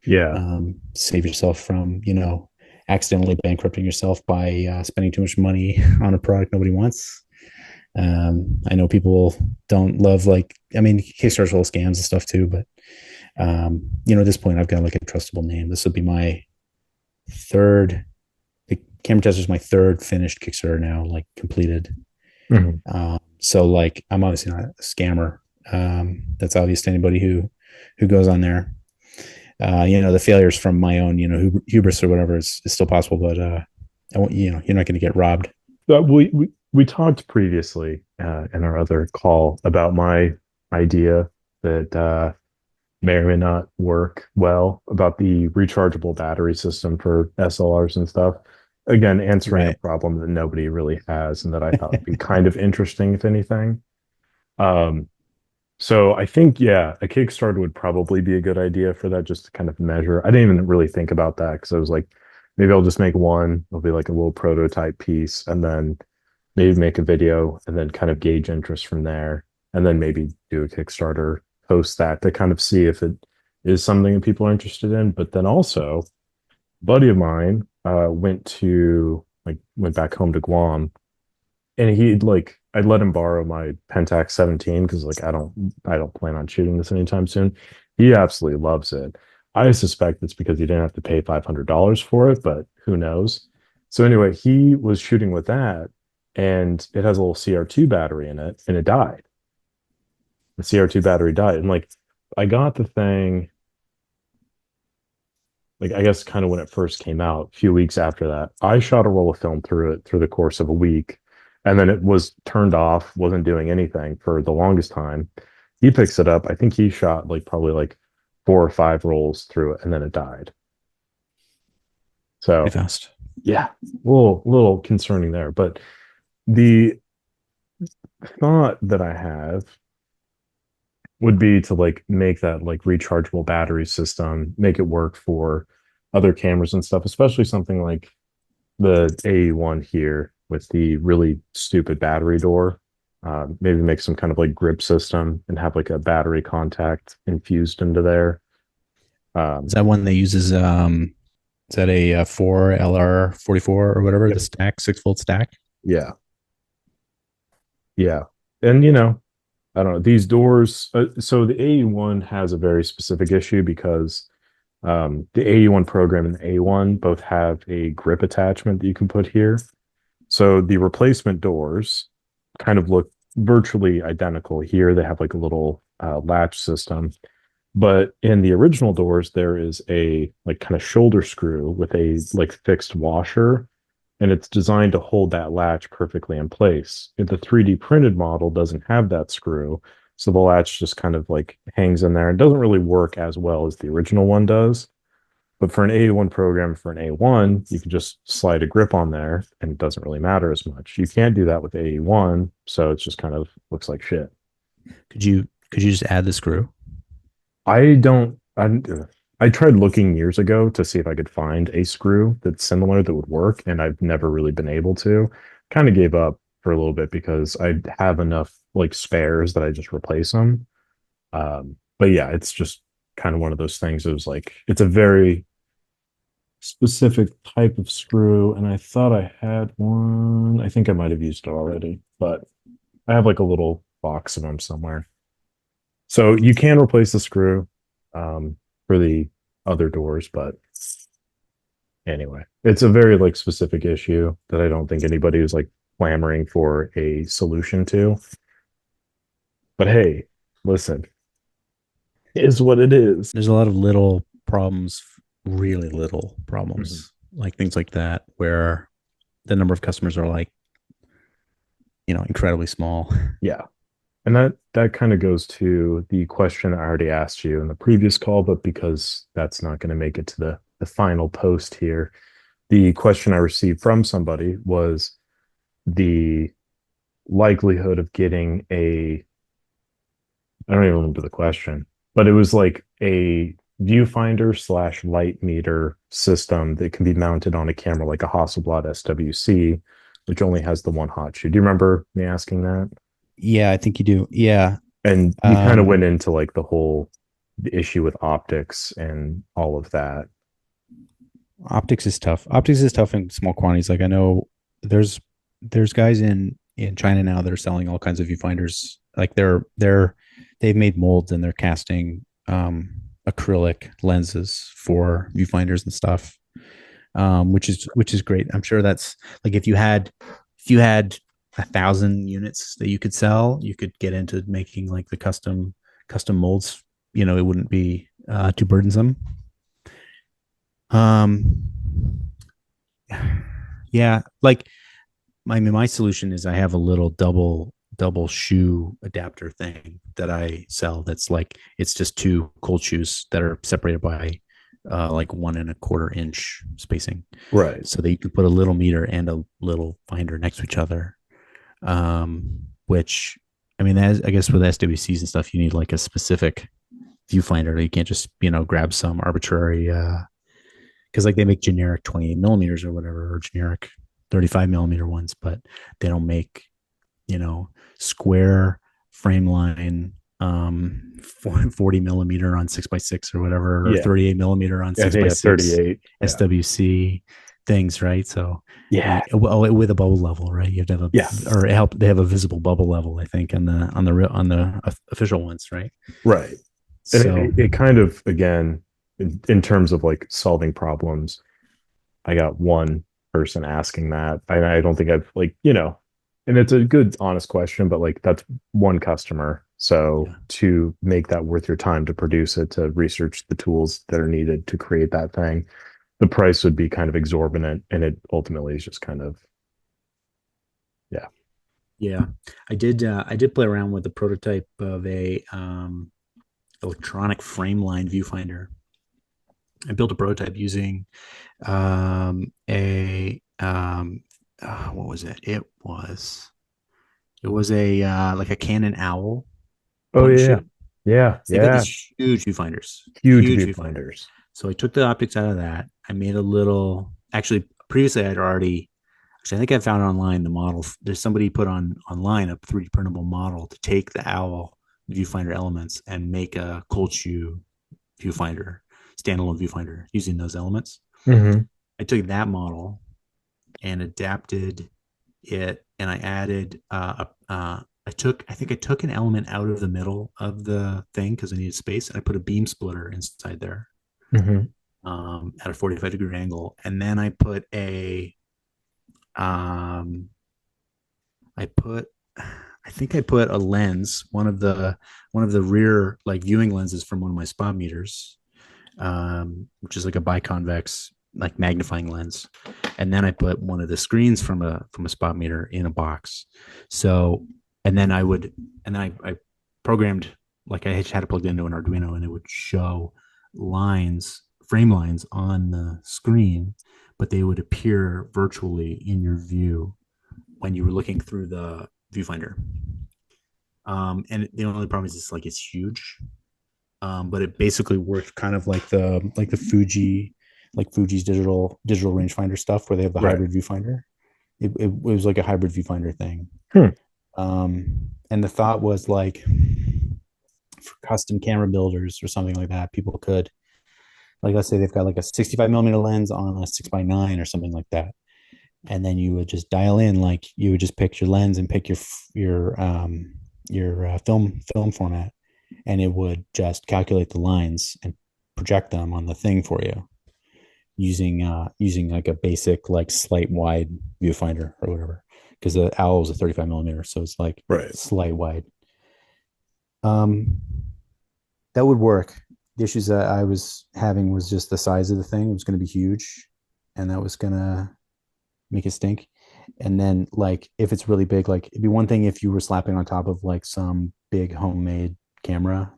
Yeah.
Save yourself from accidentally bankrupting yourself by spending too much money on a product nobody wants. I know people don't love Kickstarter's full of scams and stuff too, but at this point I've got like a trustable name. This will be my third camera tester is my third finished Kickstarter now, like completed.
Mhm.
So like I'm obviously not a scammer. That's obvious to anybody who goes on there. The failures from my own, hubris or whatever is still possible, but I won't, you're not going to get robbed.
But we talked previously in our other call about my idea that may or may not work well about the rechargeable battery system for SLRs and stuff. Again, answering a
Right.
problem that nobody really has and that I thought would be kind of interesting, if anything. Um, so I think, yeah, a Kickstarter would probably be a good idea for that, just to kind of measure. I didn't even really think about that because I was like, maybe I'll just make one. It'll be like a little prototype piece, and then maybe make a video, and then kind of gauge interest from there, and then maybe do a Kickstarter, post that to kind of see if it is something that people are interested in. But then also, a buddy of mine went back home to Guam, and he'd like I'd let him borrow my Pentax 17 because like I don't plan on shooting this anytime soon. He absolutely loves it. I suspect it's because he didn't have to pay $500 for it, but who knows? So anyway, he was shooting with that, and it has a little CR2 battery in it, and it died. The CR2 battery died, and like I got the thing, like I guess kind of when it first came out, a few weeks after that. I shot a roll of film through it through the course of a week, and then it was turned off, wasn't doing anything for the longest time. He picks it up. I think he shot like probably like 4 or 5 rolls through it, and then it died.
Pretty
So
fast.
yeah, a little concerning there. But the thought that I have would be to like make that like rechargeable battery system, make it work for other cameras and stuff, especially something like the A1 here with the really stupid battery door. Maybe make some kind of like grip system and have like a battery contact infused into there.
Is
Um,
that one that uses is that a 4 LR 44 or whatever, the
yep.
stack, 6 volt stack?
Yeah. Yeah. And I don't know, these doors. So the AE1 has a very specific issue because the AE1 program and the A1 both have a grip attachment that you can put here. So the replacement doors kind of look virtually identical. Here they have like a little latch system, but in the original doors there is a like kind of shoulder screw with a like fixed washer, and it's designed to hold that latch perfectly in place. If the 3D printed model doesn't have that screw, so the latch just kind of like hangs in there. It doesn't really work as well as the original one does. But for an A1 program, for an A1, you can just slide a grip on there and it doesn't really matter as much. You can't do that with A1, so it's just kind of looks like shit.
Could you just add the screw?
I don't, I tried looking years ago to see if I could find a screw that's similar that would work, and I've never really been able to. Kind of gave up for a little bit because I have enough like spares that I just replace them. But yeah, it's just kind of one of those things. It was like, it's a very specific type of screw, and I thought I had one. I think I might have used it already, but I have like a little box of them somewhere. So you can replace the screw for the other doors, but anyway, it's a very like specific issue that I don't think anybody is like clamoring for a solution to. But hey, listen, it is what it is.
There's a lot of little problems, really little
Mhm.
problems, like things like that, where the number of customers are like, incredibly small.
Yeah. And that kind of goes to the question I already asked you in the previous call, but because that's not going to make it to the final post here, the question I received from somebody was the likelihood of getting a, I don't even remember the question, but it was like a viewfinder slash light meter system that can be mounted on a camera like a Hasselblad SWC, which only has the one hot shoe. Do you remember me asking that?
Yeah, I think you do. Yeah.
And we kind of
Um,
went into like the issue with optics and all of that.
Optics is tough. Optics is tough in small quantities. Like I know there's there's guys in China now that are selling all kinds of viewfinders. Like they've made molds and they're casting acrylic lenses for viewfinders and stuff. which is great. I'm sure that's like if you had 1,000 units that you could sell, you could get into making like the custom molds. It wouldn't be too burdensome. Um, yeah, like my solution is I have a little double shoe adapter thing that I sell. That's like it's just two cold shoes that are separated by like 1.25 inch spacing,
Right.
so that you can put a little meter and a little finder next to each other. Which I mean, I guess with SWCs and stuff, you need like a specific viewfinder. You can't just grab some arbitrary because like they make generic 28 millimeters or whatever, or generic 35 millimeter ones, but they don't make square frame line 40 millimeter on 6x6 or whatever, or
Yeah.
38 millimeter on
Yeah, I
six
think
by
at
six
38. Yeah.
SWC things, right? So
Yeah.
well, with a bubble level, right? You have to have
Yes.
or they have a visible bubble level, I think, on the official ones, right?
Right. And
So
it kind of, again, in terms of like solving problems, I got one person asking that. I don't think I've like, and it's a good, honest question, but like that's one customer. So
yeah,
to make that worth your time to produce it, to research the tools that are needed to create that thing, the price would be kind of exorbitant. And it ultimately is just kind of, yeah.
yeah, I did play around with the prototype of a electronic frame line viewfinder. I built a prototype using a what was it? It was a like a Canon Owl
Oh,
point and
yeah.
shoot.
Yeah.
So they've got
Yeah.
these huge viewfinders,
Huge
huge viewfinder.
viewfinders.
So I took the optics out of that. I made a little. Actually, previously I'd already. Actually, I think I found online the model. There's somebody put online a 3D printable model to take the Owl viewfinder elements and make a cold shoe viewfinder, standalone viewfinder using those elements.
Mm-hmm.
I took that model and adapted it, and I added I think I took an element out of the middle of the thing because I needed space, and I put a beam splitter inside there
Mm-hmm.
at a 45-degree angle, and then I put um, I think I put a lens, one of the rear like viewing lenses from one of my spot meters, which is like a biconvex like magnifying lens, and then I put one of the screens from a spot meter in a box. So, and then I programmed, like I had it plugged into an Arduino, and it would show frame lines on the screen, but they would appear virtually in your view when you were looking through the viewfinder. And the only problem is it's huge, but it basically worked kind of like the Fuji's digital rangefinder stuff, where they have the
Right.
hybrid viewfinder. It was like a hybrid viewfinder thing.
Hmm.
And the thought was like for custom camera builders or something like that, people could, like, let's say they've got like a 65 millimeter lens on a 6x9 or something like that, and then you would just dial in, like you would just pick your lens and pick your film format, and it would just calculate the lines and project them on the thing for you using like a basic like slight wide viewfinder or whatever, because the Owl is a 35 millimeter, so it's like
Right.
slight wide. um that would work. The issues that I was having was just the size of the thing. It was going to be huge, and that was going to make it stink. And then like if it's really big, like it'd be one thing if you were slapping on top of like some big homemade camera,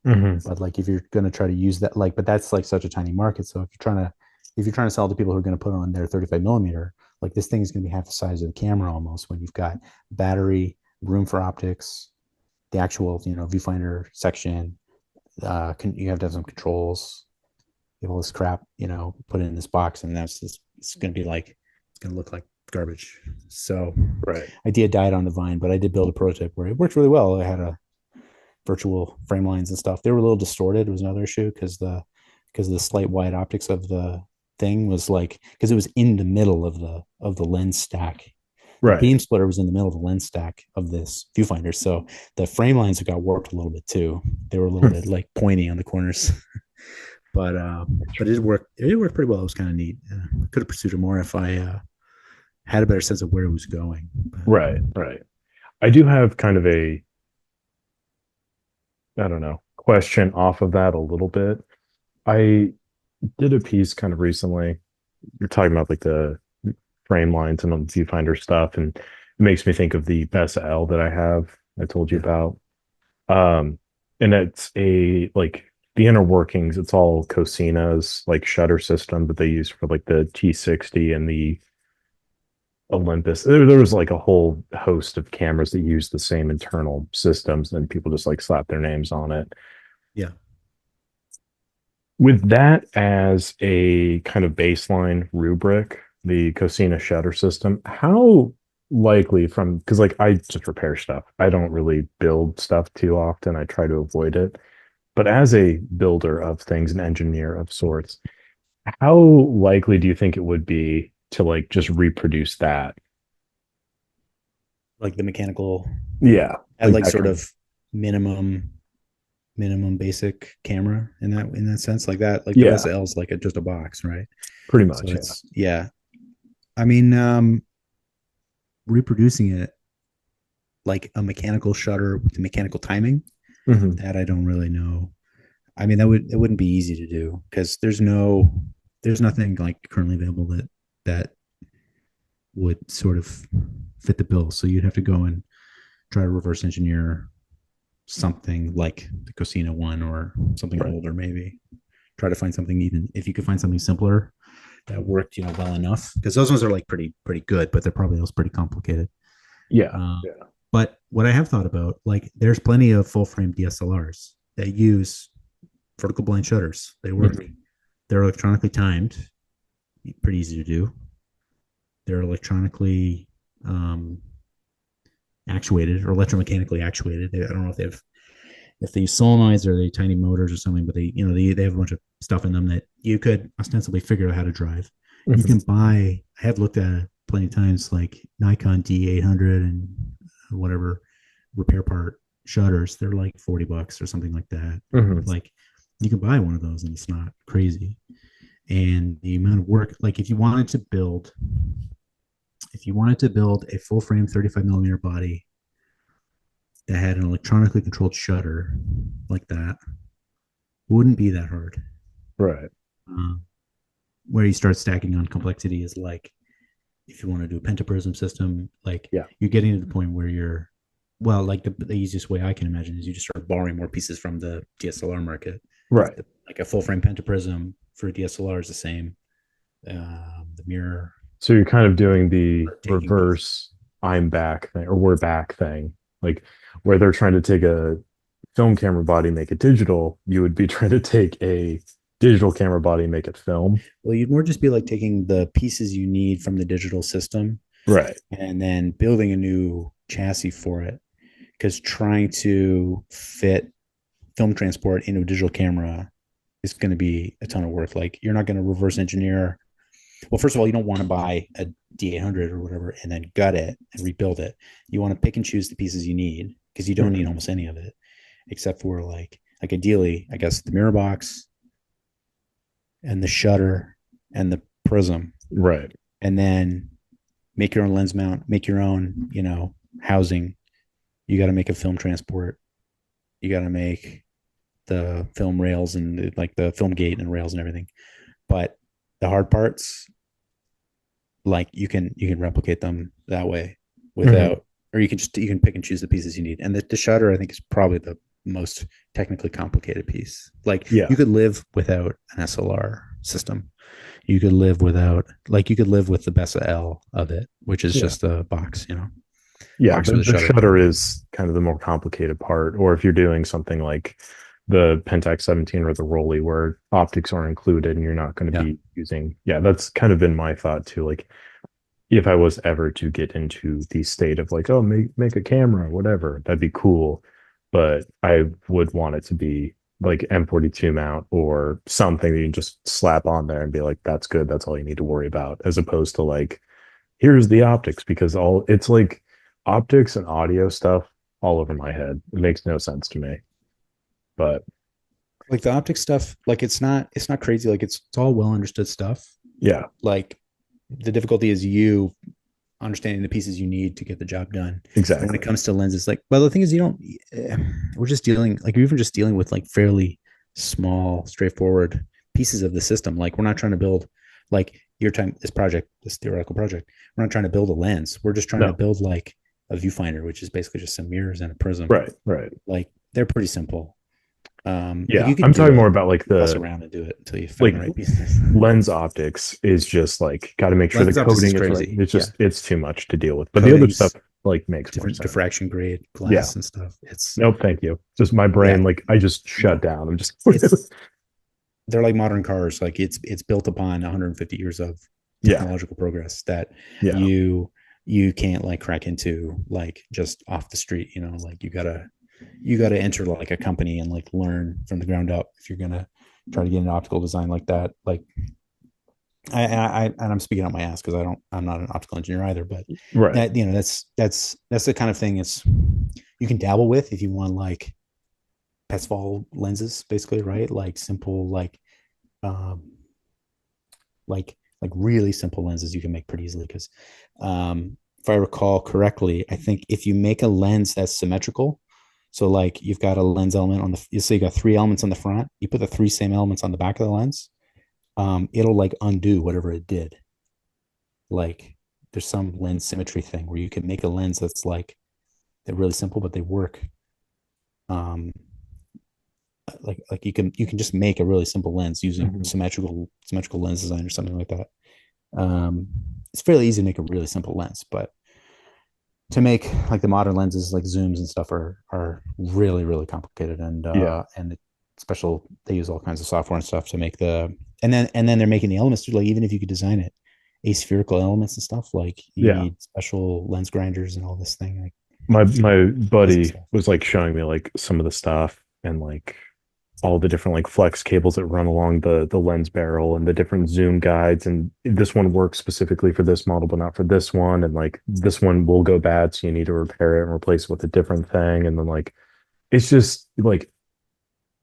Mm-hmm.
but like if you're going to try to use that, like, but that's like such a tiny market. So if you're trying to sell to people who are going to put on their 35 millimeter, like this thing is going to be half the size of the camera almost, when you've got battery, room for optics, the actual viewfinder section. You have to have some controls. You have all this crap, put it in this box, and it's going to be like, it's going to look like garbage. So
Right.
idea died on the vine, but I did build a prototype where it worked really well. I had a virtual frame lines and stuff. They were a little distorted. It was another issue because the slight wide optics of the thing was like, because it was in the middle of the lens stack. The
Right.
beam splitter was in the middle of the lens stack of this viewfinder, so the frame lines got warped a little bit too. They were a little bit like pointy on the corners. but it did work. It did work pretty well. It was kind of neat. I could have pursued it more if I had a better sense of where it was going. But
Right, right. I do have kind of a, I don't know, question off of that a little bit. I did a piece kind of recently. You're talking about like the frame lines and on the viewfinder stuff, and it makes me think of the Bessa L that I have. I told you
yeah,
about. Um, and it's a like the inner workings. It's all Cosina's like shutter system that they use for like the T60 and the Olympus. There was like a whole host of cameras that use the same internal systems, and people just like slap their names on it.
yeah.
With that as a kind of baseline rubric, the Cosina shutter system, how likely from because like I just repair stuff. I don't really build stuff too often. I try to avoid it. But as a builder of things, an engineer of sorts, how likely do you think it would be to like just reproduce that?
Like the mechanical
Yeah,
at
like
like
that
sort
kind
of minimum basic camera in that sense, like that, like the
yeah,
Bessa L is like just a box, right?
pretty
So
much. Yeah.
it's yeah. I mean, reproducing it like a mechanical shutter with the mechanical timing,
Hmm.
that I don't really know. I mean, it wouldn't be easy to do because there's nothing like currently available that would sort of fit the bill. So you'd have to go and try to reverse engineer something like the Cosina one or something
Right.
older, maybe. Try to find something, even if you could find something simpler that worked, well enough. Because those ones are like pretty good, but they're probably also pretty complicated.
Yeah.
Uh,
Yeah.
but what I have thought about, like, there's plenty of full frame DSLRs that use vertical blind shutters. They work.
Mhm.
They're electronically timed, pretty easy to do. They're electronically um, actuated or electromechanically actuated. I don't know if they use solenoids or they tiny motors or something, but they have a bunch of stuff in them that you could ostensibly figure out how to drive. You
Mhm.
can buy. I have looked at it plenty of times, like Nikon D800 and whatever repair part shutters. They're like $40 or something like that.
Mhm.
Like you can buy one of those and it's not crazy. And the amount of work, like if you wanted to build a full frame 35 millimeter body that had an electronically controlled shutter like that, wouldn't be that hard.
Right.
Uh, where you start stacking on complexity is like if you want to do a pentaprism system, like
Yeah.
you're getting to the point where you're, well, like the easiest way I can imagine is you just start borrowing more pieces from the DSLR market.
Right.
Like a full frame pentaprism for a DSLR is the same. The mirror,
So you're kind of doing the
taking pieces.
reverse I'm back thing or we're back thing, like where they're trying to take a film camera body, make it digital. You would be trying to take a digital camera body, make it film.
Well, you'd more just be like taking the pieces you need from the digital system
Right.
and then building a new chassis for it. Because trying to fit film transport into a digital camera is going to be a ton of work. Like you're not going to reverse engineer. Well, first of all, you don't want to buy a D800 or whatever and then gut it and rebuild it. You want to pick and choose the pieces you need because you don't need
Mhm.
almost any of it, except for like ideally, I guess the mirror box and the shutter and the prism,
Right.
and then make your own lens mount, make your own, housing. You got to make a film transport. You got to make the film rails and like the film gate and rails and everything. But the hard parts, like you can replicate them that way
Mhm.
without, or you can pick and choose the pieces you need. And the shutter, I think, is probably the most technically complicated piece. Like
Yeah.
you could live without an SLR system. You could live without, like, you could live with the Bessa L of it, which is
Yeah.
just a box,
Yeah.
box for the
The
shutter.
shutter is kind of the more complicated part. Or if you're doing something like the Pentax 17 or the Rolly where optics are included and you're not going to
Yeah.
be using, yeah, that's kind of been my thought too. Like if I was ever to get into the state of like, oh, make a camera, whatever, that'd be cool. But I would want it to be like M42 mount or something that you can just slap on there and be like, that's good. That's all you need to worry about, as opposed to like, here's the optics, because all it's like optics and audio stuff all over my head. It makes no sense to me. But
Like the optic stuff, like it's not crazy. Like it's all well understood stuff.
Yeah,
Like the difficulty is you understanding the pieces you need to get the job done. And when it
exactly.
comes to lenses, like, well, the thing is, you don't. We're just dealing, like, even just dealing with like fairly small, straightforward pieces of the system. Like, we're not trying to build, like, your time, this project, this theoretical project. We're not trying to build a lens. We're just trying to
No,
build like a viewfinder, which is basically just some mirrors and a prism.
right, right.
Like, they're pretty simple. Like
Yeah,
you can
I'm
do
talking more
it,
about like
fuss
the
around and do it until you find
like
the right pieces.
lens optics is just like got to make sure the
Lens optics is
coding is right.
crazy.
It's
Yeah,
just it's too much to deal with. But the other stuff
coatings,
like makes more
different
sense.
diffraction grade
Yeah.
glass and stuff. It's
Nope, thank you. Just my
yeah,
brain, like I just shut
no,
down. I'm just
it's they're like modern cars. Like it's built upon 150 years of
yeah,
technological progress that
yeah,
you can't like crack into like just off the street. Like you gotta enter like a company and like learn from the ground up if you're gonna try to get an optical design like that. Like and I'm speaking out my ass because I'm not an optical engineer either, but
right.
that's the kind of thing it's you can dabble with if you want like Petzval lenses, basically, right? Like simple, um, like really simple lenses you can make pretty easily. Because if I recall correctly, I think if you make a lens that's symmetrical, so like you've got a lens element on the, you say you got three elements on the front, you put the three same elements on the back of the lens, it'll like undo whatever it did. Like there's some lens symmetry thing where you can make a lens that's like they're really simple, but they work. Um, like you can just make a really simple lens using
Mhm.
symmetrical lens design or something like that. Um, it's fairly easy to make a really simple lens, but to make like the modern lenses, like zooms and stuff, are really really complicated,
Yeah,
and special. They use all kinds of software and stuff to make and then they're making the elements too. Like even if you could design it, aspherical elements and stuff, like you
yeah.
need special lens grinders and all this thing, like
My
crazy
buddy
stuff.
was like showing me like some of the stuff and like all the different like flex cables that run along the lens barrel and the different zoom guides, and this one works specifically for this model but not for this one, and like this one will go bad so you need to repair it and replace it with a different thing, and then like it's just like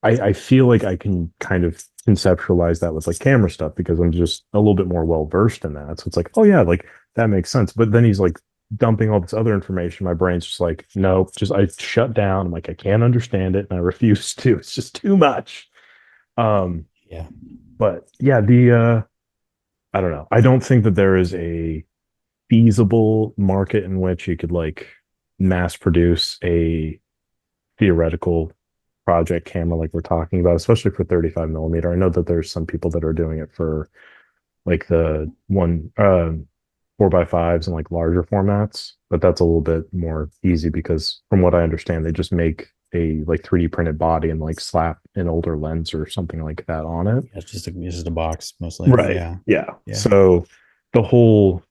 I feel like I can kind of conceptualize that with like camera stuff because I'm just a little bit more well versed in that. So it's like, oh yeah, like that makes sense. But then he's like dumping all this other information. My brain's just like, no, just I shut down. I'm like, I can't understand it and I refuse to. It's just too much. Um,
Yeah,
but yeah, the I don't know. I don't think that there is a feasible market in which you could like mass produce a theoretical project camera like we're talking about, especially for 35 millimeter. I know that there's some people that are doing it for like the one 4x5s and like larger formats, but that's a little bit more easy because from what I understand, they just make a like 3D printed body and like slap an older lens or something like that on it.
it's just a box mostly.
Right.
Yeah,
Yeah.
yeah.
So the whole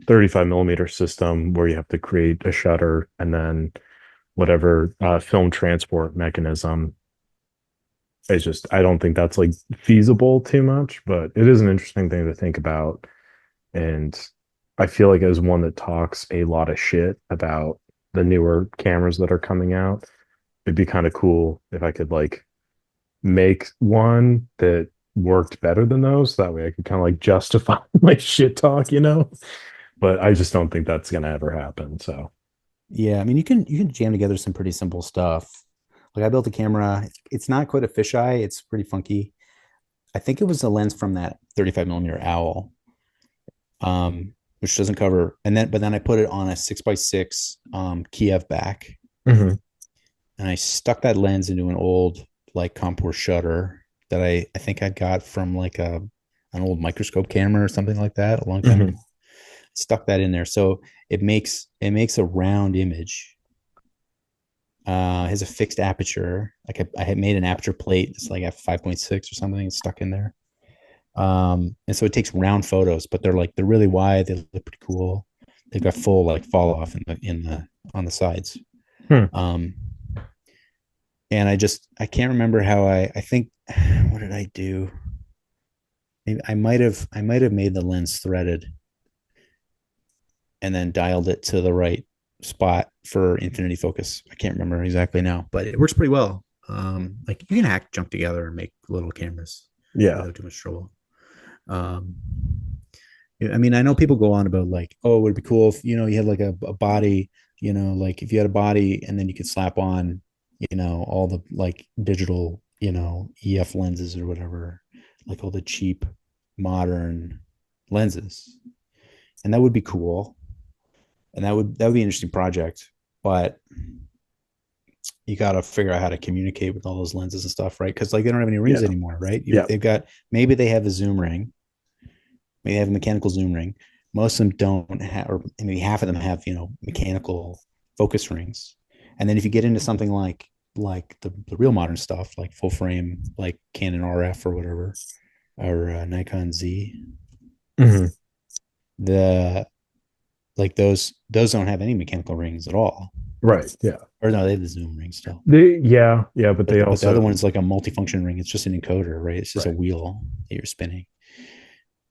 35 millimeter system where you have to create a shutter and then whatever film transport mechanism it's just I don't think that's like feasible too much, but it is an interesting thing to think about. And I feel like as one that talks a lot of shit about the newer cameras that are coming out, it'd be kind of cool if I could like make one that worked better than those. That way I could kind of like justify my shit talk, you know? But I just don't think that's gonna ever happen. So
Yeah, I mean, you can jam together some pretty simple stuff. Like I built a camera. It's not quite a fisheye. It's pretty funky. I think it was a lens from that 35 millimeter owl, which doesn't cover. But then I put it on a 6x6 Kiev back,
mhm,
and I stuck that lens into an old like contour shutter that I think I got from like an old microscope camera or something like that a long time ago.
mhm,
Stuck that in there, so it makes a round image. Has a fixed aperture. Like I had made an aperture plate. It's like at 5.6 or something. It's stuck in there. And so it takes round photos, but they're really wide. They look pretty cool. They've got full like fall off in the on the sides.
hmm.
Um, and I can't remember how I think what did I do? Maybe I might have made the lens threaded and then dialed it to the right spot for infinity focus. I can't remember exactly now, but it works pretty well. Like you can hack junk together and make little cameras
Yeah.
without too much trouble. Um, I mean, I know people go on about like, oh, it would be cool if you had like a body, like if you had a body and then you could slap on, all the like digital, EF lenses or whatever, like all the cheap modern lenses, and that would be cool, and that would be an interesting project, but you got to figure out how to communicate with all those lenses and stuff, right? Because like they don't have any rings
Yeah.
anymore, right?
Yeah.
They've got maybe they have a zoom ring, maybe they have a mechanical zoom ring. Most of them don't have, or maybe half of them have, mechanical focus rings. And then if you get into something like the real modern stuff, like full frame, like Canon RF or whatever, or Nikon Z,
Hmm.
the like those don't have any mechanical rings at all.
Right. Yeah.
Or no, they have the zoom ring still.
Yeah, but they
But the other
also,
one is like a multifunction ring. It's just an encoder, right? It's just a
right.
wheel that you're spinning.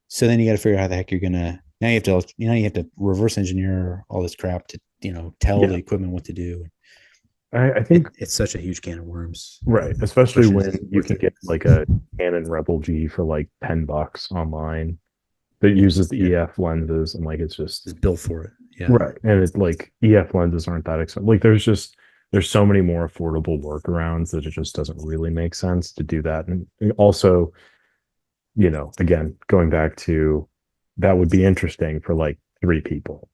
So then you got to figure out how the heck you're gonna. Now you have to reverse engineer all this crap to tell the
Yeah.
equipment what to do.
I think,
It's such a huge can of worms.
right. Especially
Question
when
is,
you
worth
can
it?
get like a Canon Rebel G for like $10 online that uses the
Yeah,
EF lenses. And like, it's just,
it's built for it. Yeah,
right. And it's like EF lenses aren't that expensive. Like, there's so many more affordable workarounds that it just doesn't really make sense to do that. And also, again, going back to that would be interesting for like three people,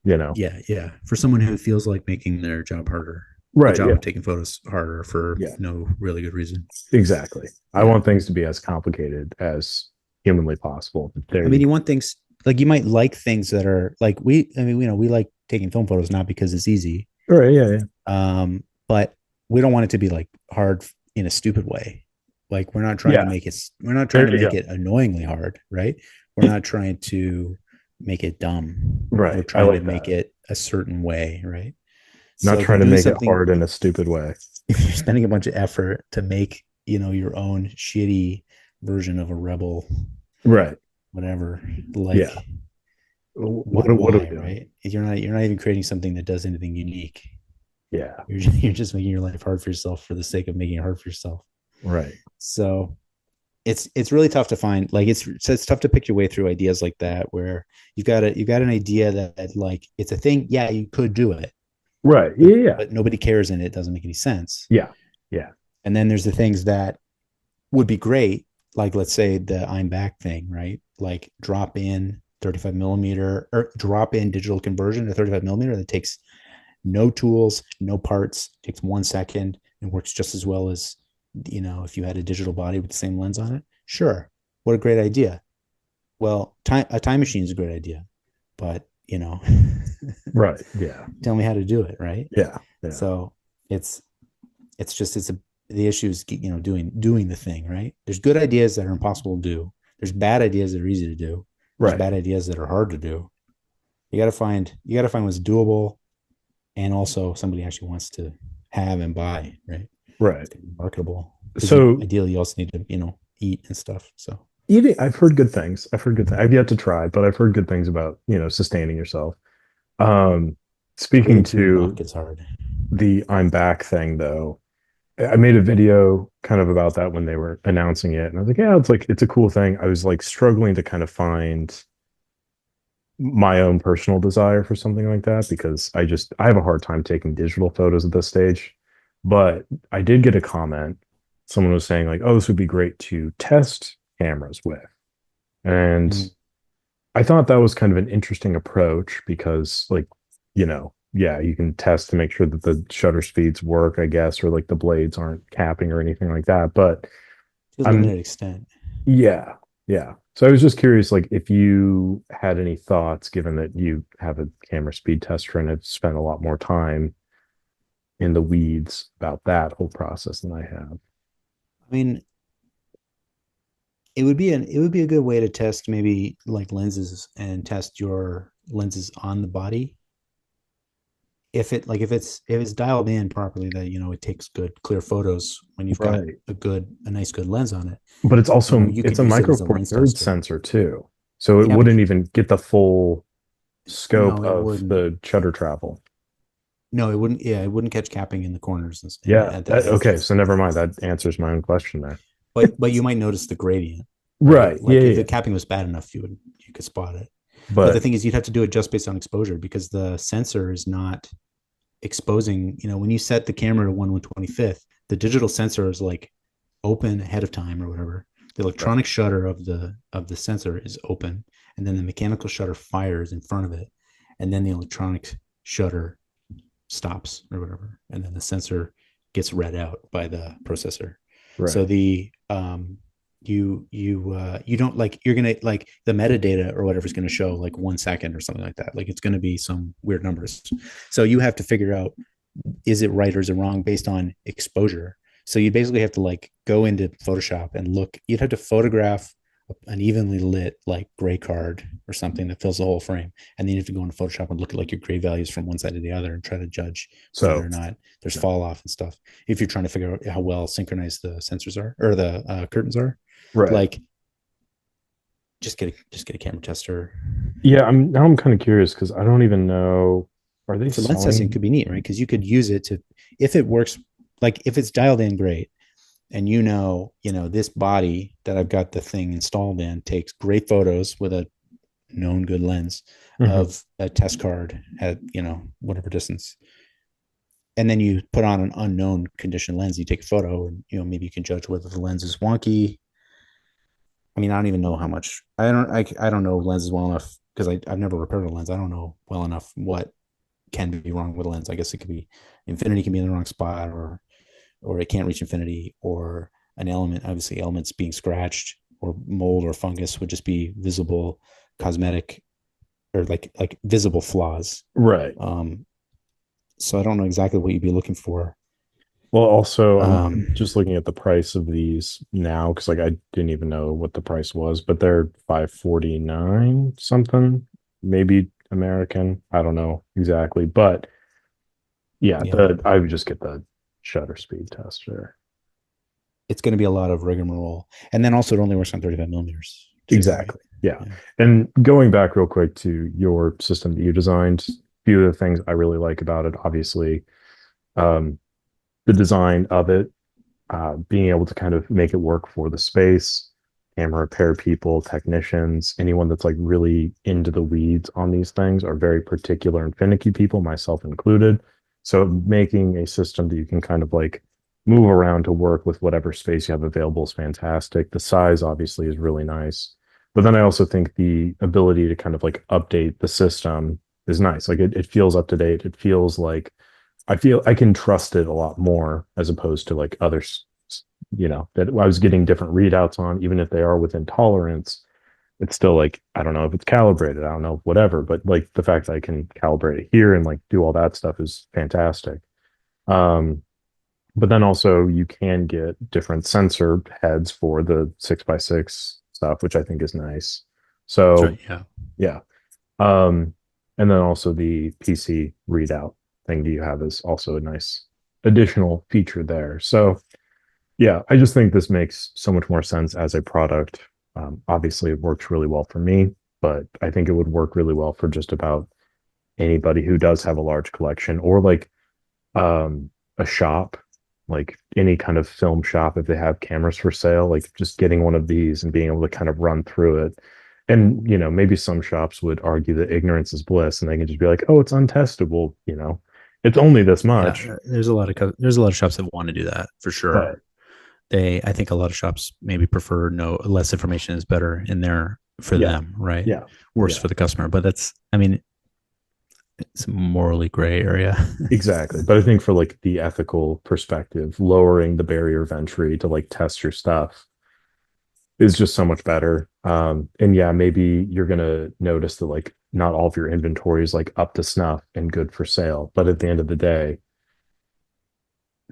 you know?
yeah, yeah. For someone who feels like making their job harder, the
Right.
job
Yeah.
of taking photos harder for
Yeah.
no really good reason.
Exactly. I
Yeah,
want things to be as complicated as humanly possible. There
I mean,
you
you want things like you might like things that are like we. I mean, we like taking film photos not because it's easy,
go. All right. Yeah. Yeah.
but we don't want it to be like hard in a stupid way. Like
Yeah.
we're not trying
There
to
you
make
go.
it annoyingly hard, right? We're not trying to make it dumb. We're
Right. I
trying to
like
make
that.
it a certain way, right?
Not
So if you're
trying to
doing
make it
something,
hard in a stupid way.
if you're spending a bunch of effort to make, your own shitty version of a rebel,
Right.
whatever,
Yeah.
like
What are we
why,
doing?
right? You're not even creating something that does anything unique.
Yeah.
You're just making your life hard for yourself for the sake of making it hard for yourself.
Right.
So it's really tough to find, like it's tough to pick your way through ideas like that where you've got an idea that like it's a thing, yeah, you could do it,
Right.
but
Yeah. Yeah.
but nobody cares and it doesn't make any sense.
Yeah. Yeah.
And then there's the things that would be great, like let's say the I'm back thing, right? Like drop in 35 millimeter or drop in digital conversion to 35 millimeter that takes no tools, no parts, takes 1 second and works just as well as if you had a digital body with the same lens on it. Sure, what a great idea. Well, a time machine is a great idea, but
Right. Yeah.
tell me how to do it, right?
Yeah. Yeah.
So it's the issue is doing the thing, right? There's good ideas that are impossible to do. There's bad ideas that are easy to do. There's
Right.
bad ideas that are hard to do. You got to find what's doable, and also somebody actually wants to have and buy, right?
Right.
It's gonna be marketable because
So
ideally you also need to eat and stuff. So
eating, I've heard good things. I've heard good things. I've yet to try, but I've heard good things about, sustaining yourself. Um, speaking
getting too
to
rock is hard.
the I'm back thing though, I made a video kind of about that when they were announcing it. And I was like, yeah, it's a cool thing. I was like struggling to kind of find my own personal desire for something like that because I have a hard time taking digital photos at this stage. But I did get a comment. Someone was saying like, oh, this would be great to test cameras with. And
Mm.
I thought that was kind of an interesting approach because like, yeah, you can test to make sure that the shutter speeds work, I guess, or like the blades aren't capping or anything like that. But
To a
I'm
limited extent.
yeah, yeah. So I was just curious, like, if you had any thoughts, given that you have a camera speed tester and have spent a lot more time in the weeds about that whole process than I have.
I mean, it would be a good way to test maybe like lenses and test your lenses on the body. If it's dialed in properly that it takes good clear photos when you've got
Right.
a nice good lens on it.
But
You
it's
could
a
use it
micro
as a
four
lens
third
tester.
sensor too. So it
Yeah, but
wouldn't even get the full scope
no, it
of
wouldn't.
the shutter travel.
No, it wouldn't. Yeah, it wouldn't catch capping in the corners
Yeah.
at the edge.
Okay. So never mind. That answers my own question there.
But you might notice the gradient, right?
Right. Yeah.
Like if
Yeah.
the capping was bad enough, you could spot it. But the
But
thing is, you'd have to do it just based on exposure because the sensor is not exposing. When you set the camera to 1/125th, the digital sensor is like open ahead of time or whatever. The
right.
electronic shutter of the sensor is open, and then the mechanical shutter fires in front of it, and then the electronic shutter stops or whatever, and then the sensor gets read out by the processor. So
Right.
you don't like you're gonna like the metadata or whatever is gonna show like 1 second or something like that. Like it's gonna be some weird numbers. So you have to figure out, is it right or is it wrong based on exposure. So you basically have to like go into Photoshop and look. You'd have to photograph an evenly lit like gray card or something that fills the whole frame, and then you have to go into Photoshop and look at like your gray values from one side to the other and try to judge whether
So
or not there's
yeah.
fall off and stuff. If you're trying to figure out how well synchronized the sensors are or the curtains are,
Right.
like just get a camera tester.
Yeah. I'm kind of curious because I don't even know. Are they
For lens testing,
selling?
could be neat, right? Because you could use it to, if it works, like if it's dialed in great, and this body that I've got the thing installed in takes great photos with a known good lens
Mhm.
of a test card at whatever distance, and then you put on an unknown condition lens. You take a photo, and maybe you can judge whether the lens is wonky. I mean, I don't even know how much. I don't know lenses well enough because I've never repaired a lens. I don't know well enough what can be wrong with a lens. I guess it could be infinity can be in the wrong spot, or it can't reach infinity, or an element, obviously elements being scratched, or mold or fungus would just be visible cosmetic or like visible flaws.
Right.
So I don't know exactly what you'd be looking for.
Well, also, I'm
Um,
just looking at the price of these now because, like, I didn't even know what the price was, but they're 549 something, maybe American. I don't know exactly, but yeah,
yeah,
the I would just get the shutter speed tester.
it's going to be a lot of rigmarole, and then also it only works on 35 millimeters too, right?
Exactly. Yeah.
Yeah.
And going back real quick to your system that you designed, a few of the things I really like about it, obviously, um, the design of it, being able to kind of make it work for the space, camera repair people, technicians, anyone that's like really into the weeds on these things are very particular and finicky people, myself included. So making a system that you can kind of like move around to work with whatever space you have available is fantastic. The size obviously is really nice. But then I also think the ability to kind of like update the system is nice. Like it feels up to date. It feels like I feel I can trust it a lot more as opposed to like others, that I was getting different readouts on, even if they are within tolerance. It's still like, I don't know if it's calibrated, I don't know, whatever. But like the fact that I can calibrate it here and like do all that stuff is fantastic. Um, but then also you can get different sensor heads for the 6x6 stuff, which I think is nice.
That's
So
right. Yeah.
yeah. Um, and then also the PC readout thing that you have is also a nice additional feature there. So yeah, I just think this makes so much more sense as a product. Obviously, it works really well for me, but I think it would work really well for just about anybody who does have a large collection or like a shop, like any kind of film shop, if they have cameras for sale, like just getting one of these and being able to kind of run through it. And, maybe some shops would argue that ignorance is bliss and they can just be like, oh, it's untestable, it's only this much.
Yeah, there's a lot of shops that want to do that for sure.
But
I think a lot of shops maybe prefer no less information is better in there for
yeah,
them, right?
yeah,
Worse
yeah,
for the customer, but I mean, it's a morally gray area.
exactly. But I think for like the ethical perspective, lowering the barrier of entry to like test your stuff is just so much better. And yeah, maybe you're gonna notice that like not all of your inventory is like up to snuff and good for sale. But at the end of the day,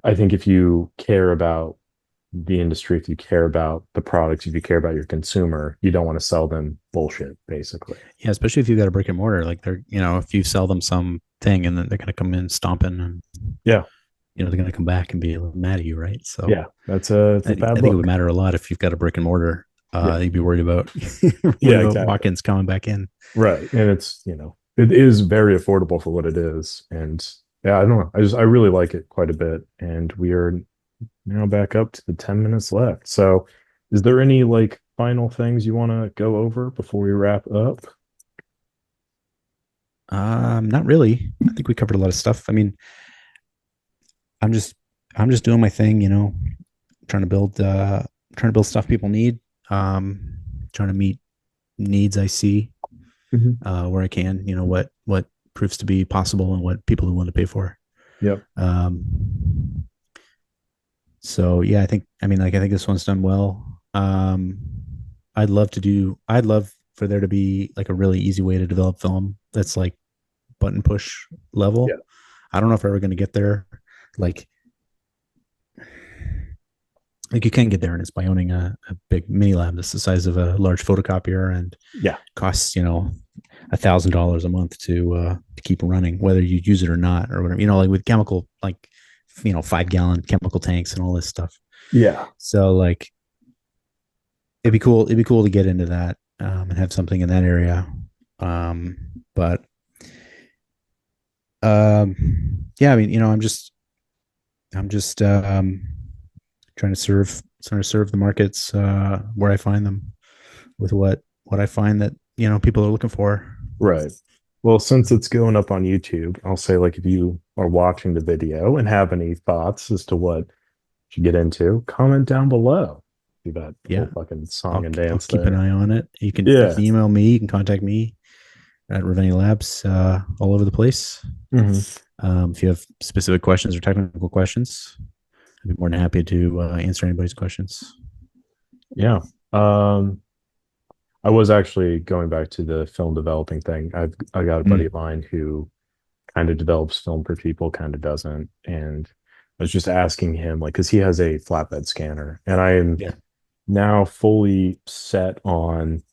I think if you care about the industry, if you care about the products, if you care about your consumer, you don't want to sell them bullshit, basically.
Yeah, especially if you've got a brick and mortar, like if you sell them something and then they're going to come in stomping and,
Yeah.
they're going to come back and be a little mad at you, right? So
Yeah. It's a bad
I think it would
look.
matter a lot if you've got a brick and mortar.
Yeah.
You'd be worried about,
Yeah, exactly.
walk-ins coming back in.
Right. And it's, it is very affordable for what it is. And Yeah, I don't know. I really like it quite a bit. And we are now back up to the 10 minutes left. So is there any like final things you want to go over before we wrap up?
Not really. I think we covered a lot of stuff. I mean, I'm just I'm just doing my thing, trying to build stuff people need. Um, trying to meet needs I see
Mhm.
where I can, what proves to be possible and what people are willing to pay for.
Yep.
Um, so yeah, I think this one's done well. I'd love for there to be like a really easy way to develop film that's like button push
Yeah.
level. I don't know if we're ever going to get there. Like, you can get there, and it's by owning a big mini lab that's the size of a large photocopier and
Yeah.
costs $1,000 a month to keep running, whether you use it or not, or whatever. Like with chemical, like 5 gallon chemical tanks and all this stuff.
Yeah.
So like, it'd be cool. It'd be cool to get into that and have something in that area. But yeah, I mean, I'm just trying to serve the markets where I find them with what I find that people are looking for.
Right. Well, since it's going up on YouTube, I'll say like if you are watching the video and have any thoughts as to what you get into, comment down below. Do that
Yeah,
whole fucking song and
I'll
dance
keep an
there.
eye on it. You
Yeah.
can email me. You can contact me at Reveni Labs all over the place.
Mhm.
If you have specific questions or technical questions, I'd be more than happy to answer anybody's questions.
Yeah. Um, I was actually going back to the film developing thing. I got a buddy of
Mm,
mine who kind of develops film for people, kind of doesn't. And I was just asking him, like, because he has a flatbed scanner, and I am
yeah,
now fully set on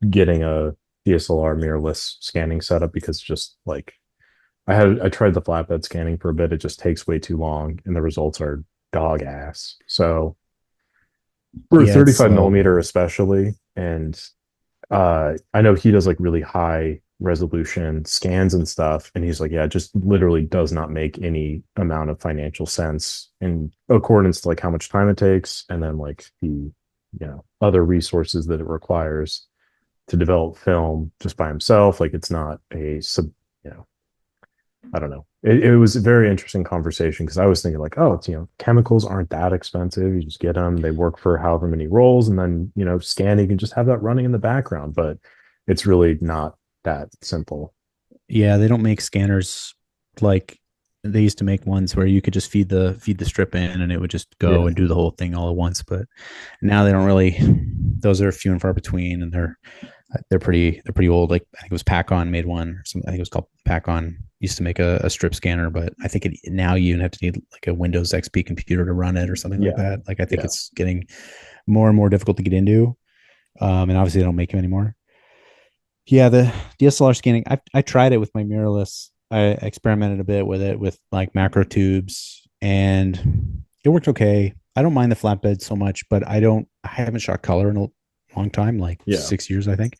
getting a DSLR mirrorless scanning setup because just like I tried the flatbed scanning for a bit, it just takes way too long, and the results are dog ass. So for
yeah, it's
35
slow.
millimeter especially, and I know he does like really high resolution scans and stuff, and he's like, yeah, it just literally does not make any amount of financial sense in accordance to like how much time it takes, and then like the other resources that it requires to develop film just by himself. Like it's not a sub, you know, I don't know. It was a very interesting conversation because I was thinking like, oh, it's chemicals aren't that expensive. You just get them, they work for however many rolls, and then scanning, you can just have that running in the background. But it's really not that simple.
Yeah, they don't make scanners like they used to make ones where you could just feed the strip in and it would just go
Yeah,
and do the whole thing all at once. But now they don't really. Those are few and far between, and they're pretty old. Like I think it was Pacon made one. Or something. I think it was called Pacon. Used to make a strip scanner, but I think now you have to need like a Windows XP computer to run it or something like
yeah,
that. Like I think
yeah,
it's getting more and more difficult to get into. And obviously they don't make them anymore. Yeah, the DSLR scanning. I tried it with my mirrorless. I experimented a bit with it with like macro tubes, and it worked okay. I don't mind the flatbed so much, but I haven't shot color in a long time, like
yeah,
6 years, I think.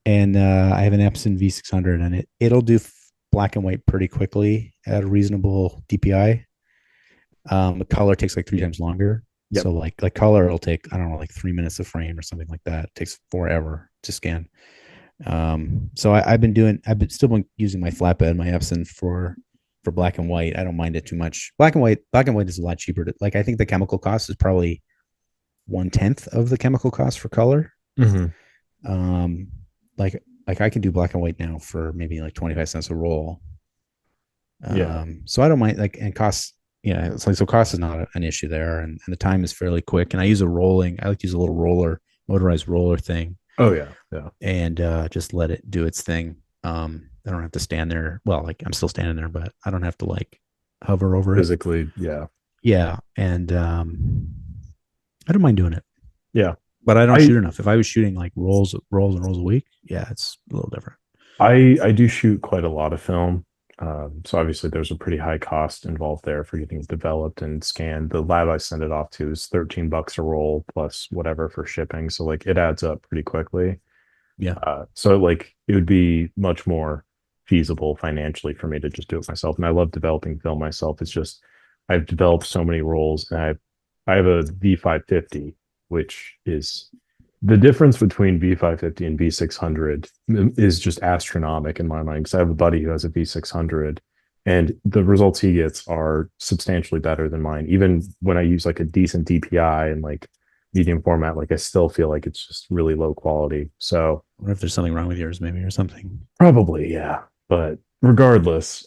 And I have an Epson V600, and it'll do black and white pretty quickly at a reasonable DPI. The color takes like 3 times longer.
yep,
So like color, it'll take I don't know like 3 minutes a frame or something like that. It takes forever to scan. So I've been still been using my flatbed, my Epson for black and white. I don't mind it too much. Black and white is a lot cheaper. Like I think the chemical cost is probably 1/10 of the chemical cost for color.
hmm,
Um, like I can do black and white now for maybe like 25 cents a roll.
yeah.
So I don't mind like and cost. Yeah, it's like so cost is not an issue there, and the time is fairly quick. And I use a rolling. I like to use a little motorized roller thing
Oh yeah, yeah.
and just let it do its thing. I don't have to stand there. Well, like I'm still standing there, but I don't have to like hover over it.
Physically, yeah,
Yeah, and I don't mind doing it,
yeah.
but I don't
I
shoot enough. If I was shooting like rolls and rolls a week, yeah, it's a little different.
I do shoot quite a lot of film. So obviously there's a pretty high cost involved there for getting it developed and scanned. The lab I send it off to is $13 a roll plus whatever for shipping. So like it adds up pretty quickly.
Yeah,
So like it would be much more feasible financially for me to just do it myself. And I love developing film myself. It's just I've developed so many roles, and I have a V550, which is the difference between V550 and V600 is just astronomical in my mind. Because I have a buddy who has a V600, and the results he gets are substantially better than mine. Even when I use like a decent DPI and like medium format, like I still feel like it's just really low quality. So
I wonder if there's something wrong with yours, maybe, or something.
probably, yeah. But regardless,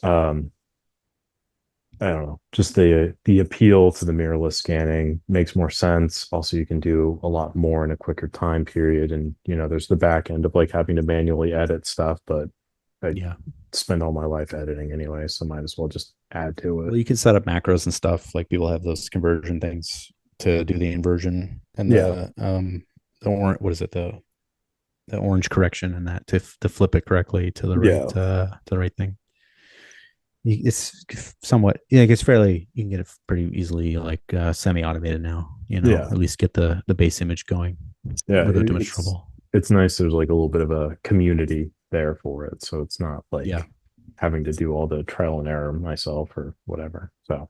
I don't know, just the appeal to the mirrorless scanning makes more sense. Also, you can do a lot more in a quicker time period, and there's the back end of like having to manually edit stuff, but I
Yeah.
spend all my life editing anyway, so might as well just add to it.
Well, you can set up macros and stuff. Like people have those conversion things to do the inversion and
Yeah,
the orange. What is it? The orange correction and that to flip it correctly to
yeah,
the right thing. It's somewhat, yeah, it's fairly, you can get it pretty easily, like semi-automated now,
yeah,
at least get the base image going
yeah.
without too much trouble.
It's nice. There's like a little bit of a community there for it, so it's not
Yeah.
like having to do all the trial and error myself or whatever. So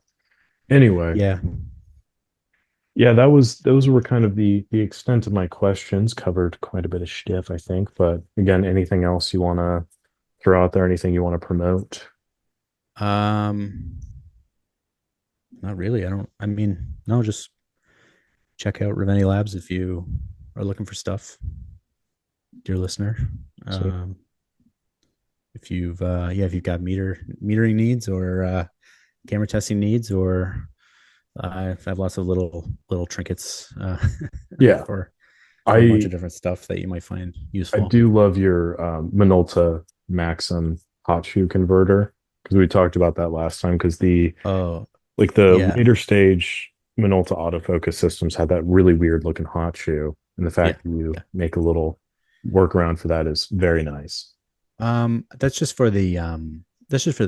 anyway,
Yeah.
yeah, those were kind of the extent of my questions. Covered quite a bit of stuff, I think. But again, anything else you want to throw out there? Anything you want to promote?
Um, Not really. I mean, no, just check out Reveni Labs if you are looking for stuff, dear listener.
Sweet.
Um, if you've got metering needs or camera testing needs, or I have lots of little trinkets
Yeah,
for a bunch
I
of different stuff that you might find
I
useful.
do love your Minolta Maxim hot shoe converter, because we talked about that last time. Because
Oh,
the
yeah,
later stage Minolta autofocus systems had that really weird looking hot shoe, and the
yeah,
fact that you
yeah.
make a little workaround for that is very nice.
That's just for the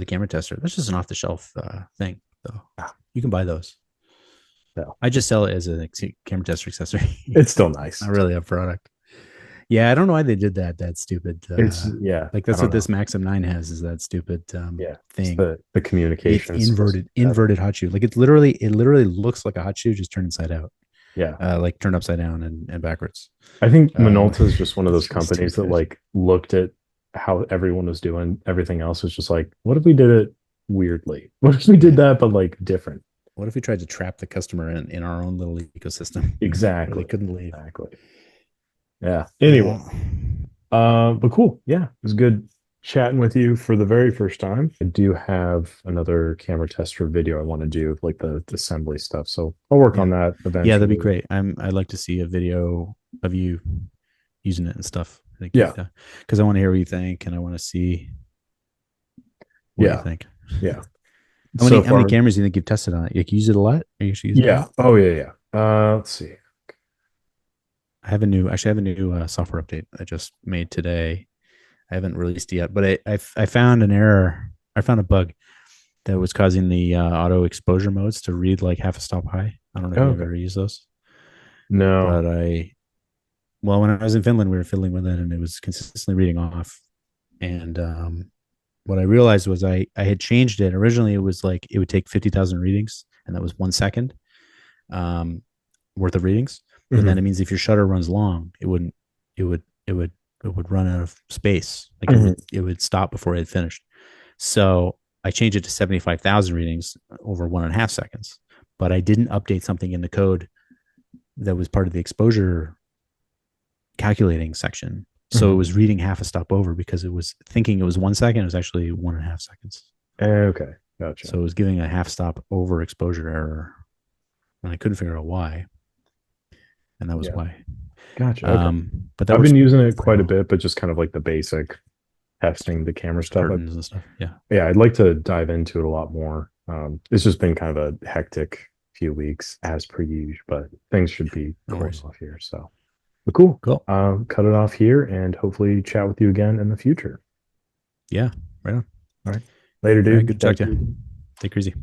camera tester. That's just an off the shelf thing, though.
Ah,
You can buy those.
no,
I just sell it as a camera tester accessory.
it's still
It's
nice.
not really a product. Yeah, I don't know why they did that. That stupid.
It's yeah,
Like
I
that's
don't
what
know.
this Maxim 9 has, is that stupid
Yeah, it's
thing.
the
It's
communication is supposed to
inverted,
be better.
inverted hot shoe. Like it literally looks like a hot shoe just turned inside out,
Yeah,
like turned upside down and backwards.
I think
Um,
Minolta is just one of those
it's really
companies that
stupid.
like looked at how everyone was doing everything else, was just like, what if we did it weirdly? What if we did
Yeah.
that but like different?
What if we tried to trap the customer in our own little ecosystem where they
Exactly.
couldn't leave?
Exactly. Yeah. Anyway,
Yeah.
but cool. Yeah, it was good chatting with you for the very first time. I do have another camera tester video I want to do, like the assembly stuff. So I'll work
Yeah.
on that
Yeah, that'd be
eventually.
great. I'd like to see a video of you using it and stuff. I think
Yeah.
because I want to hear what you think and I want to see what you
Yeah.
think.
Yeah.
How
So
many
far,
cameras do you think you've tested on it? Like, you use it a lot? Are you actually using it a
yeah.
lot?
Oh yeah, yeah. Let's see.
I have a new software update I just made today. I haven't released it yet, but I found an error. I found a bug that was causing the auto exposure modes to read like half a stop high. I don't know if
Oh,
you've
okay.
ever used those,
No.
but well, when I was in Finland, we were fiddling with it and it was consistently reading off. And what I realized was I had changed it. Originally, it was like it would take 50,000 readings, and that was 1 second um, worth of readings. But then
Hmm.
it means if your shutter runs long, it wouldn't. It would. It would run out of space. Like it
Hmm.
would. It would stop before it had finished. So I changed it to 75,000 readings over 1.5 seconds. But I didn't update something in the code that was part of the exposure calculating section. So it
Hmm.
was reading half a stop over because it was thinking it was 1 second. It was actually 1.5 seconds.
Okay. Gotcha.
So it was giving a half stop over exposure error. And I couldn't figure out why. And that was
Yeah.
why.
Gotcha. Okay.
But that
I've
works
been using it
pretty
quite a
well.
bit, but just kind of like the basic testing the camera
The
stuff.
curtains and stuff. Yeah.
Yeah, I'd like to dive into it a lot more. It's just been kind of a hectic few weeks as per usual, but things should be
No
cooling
worries.
off here. So, but cool.
Cool.
Cut it off here and hopefully chat with you again in the future.
Yeah. Right on.
All right. Later,
All right.
dude.
Good to talk
Thank
to
you.
you. Take it easy.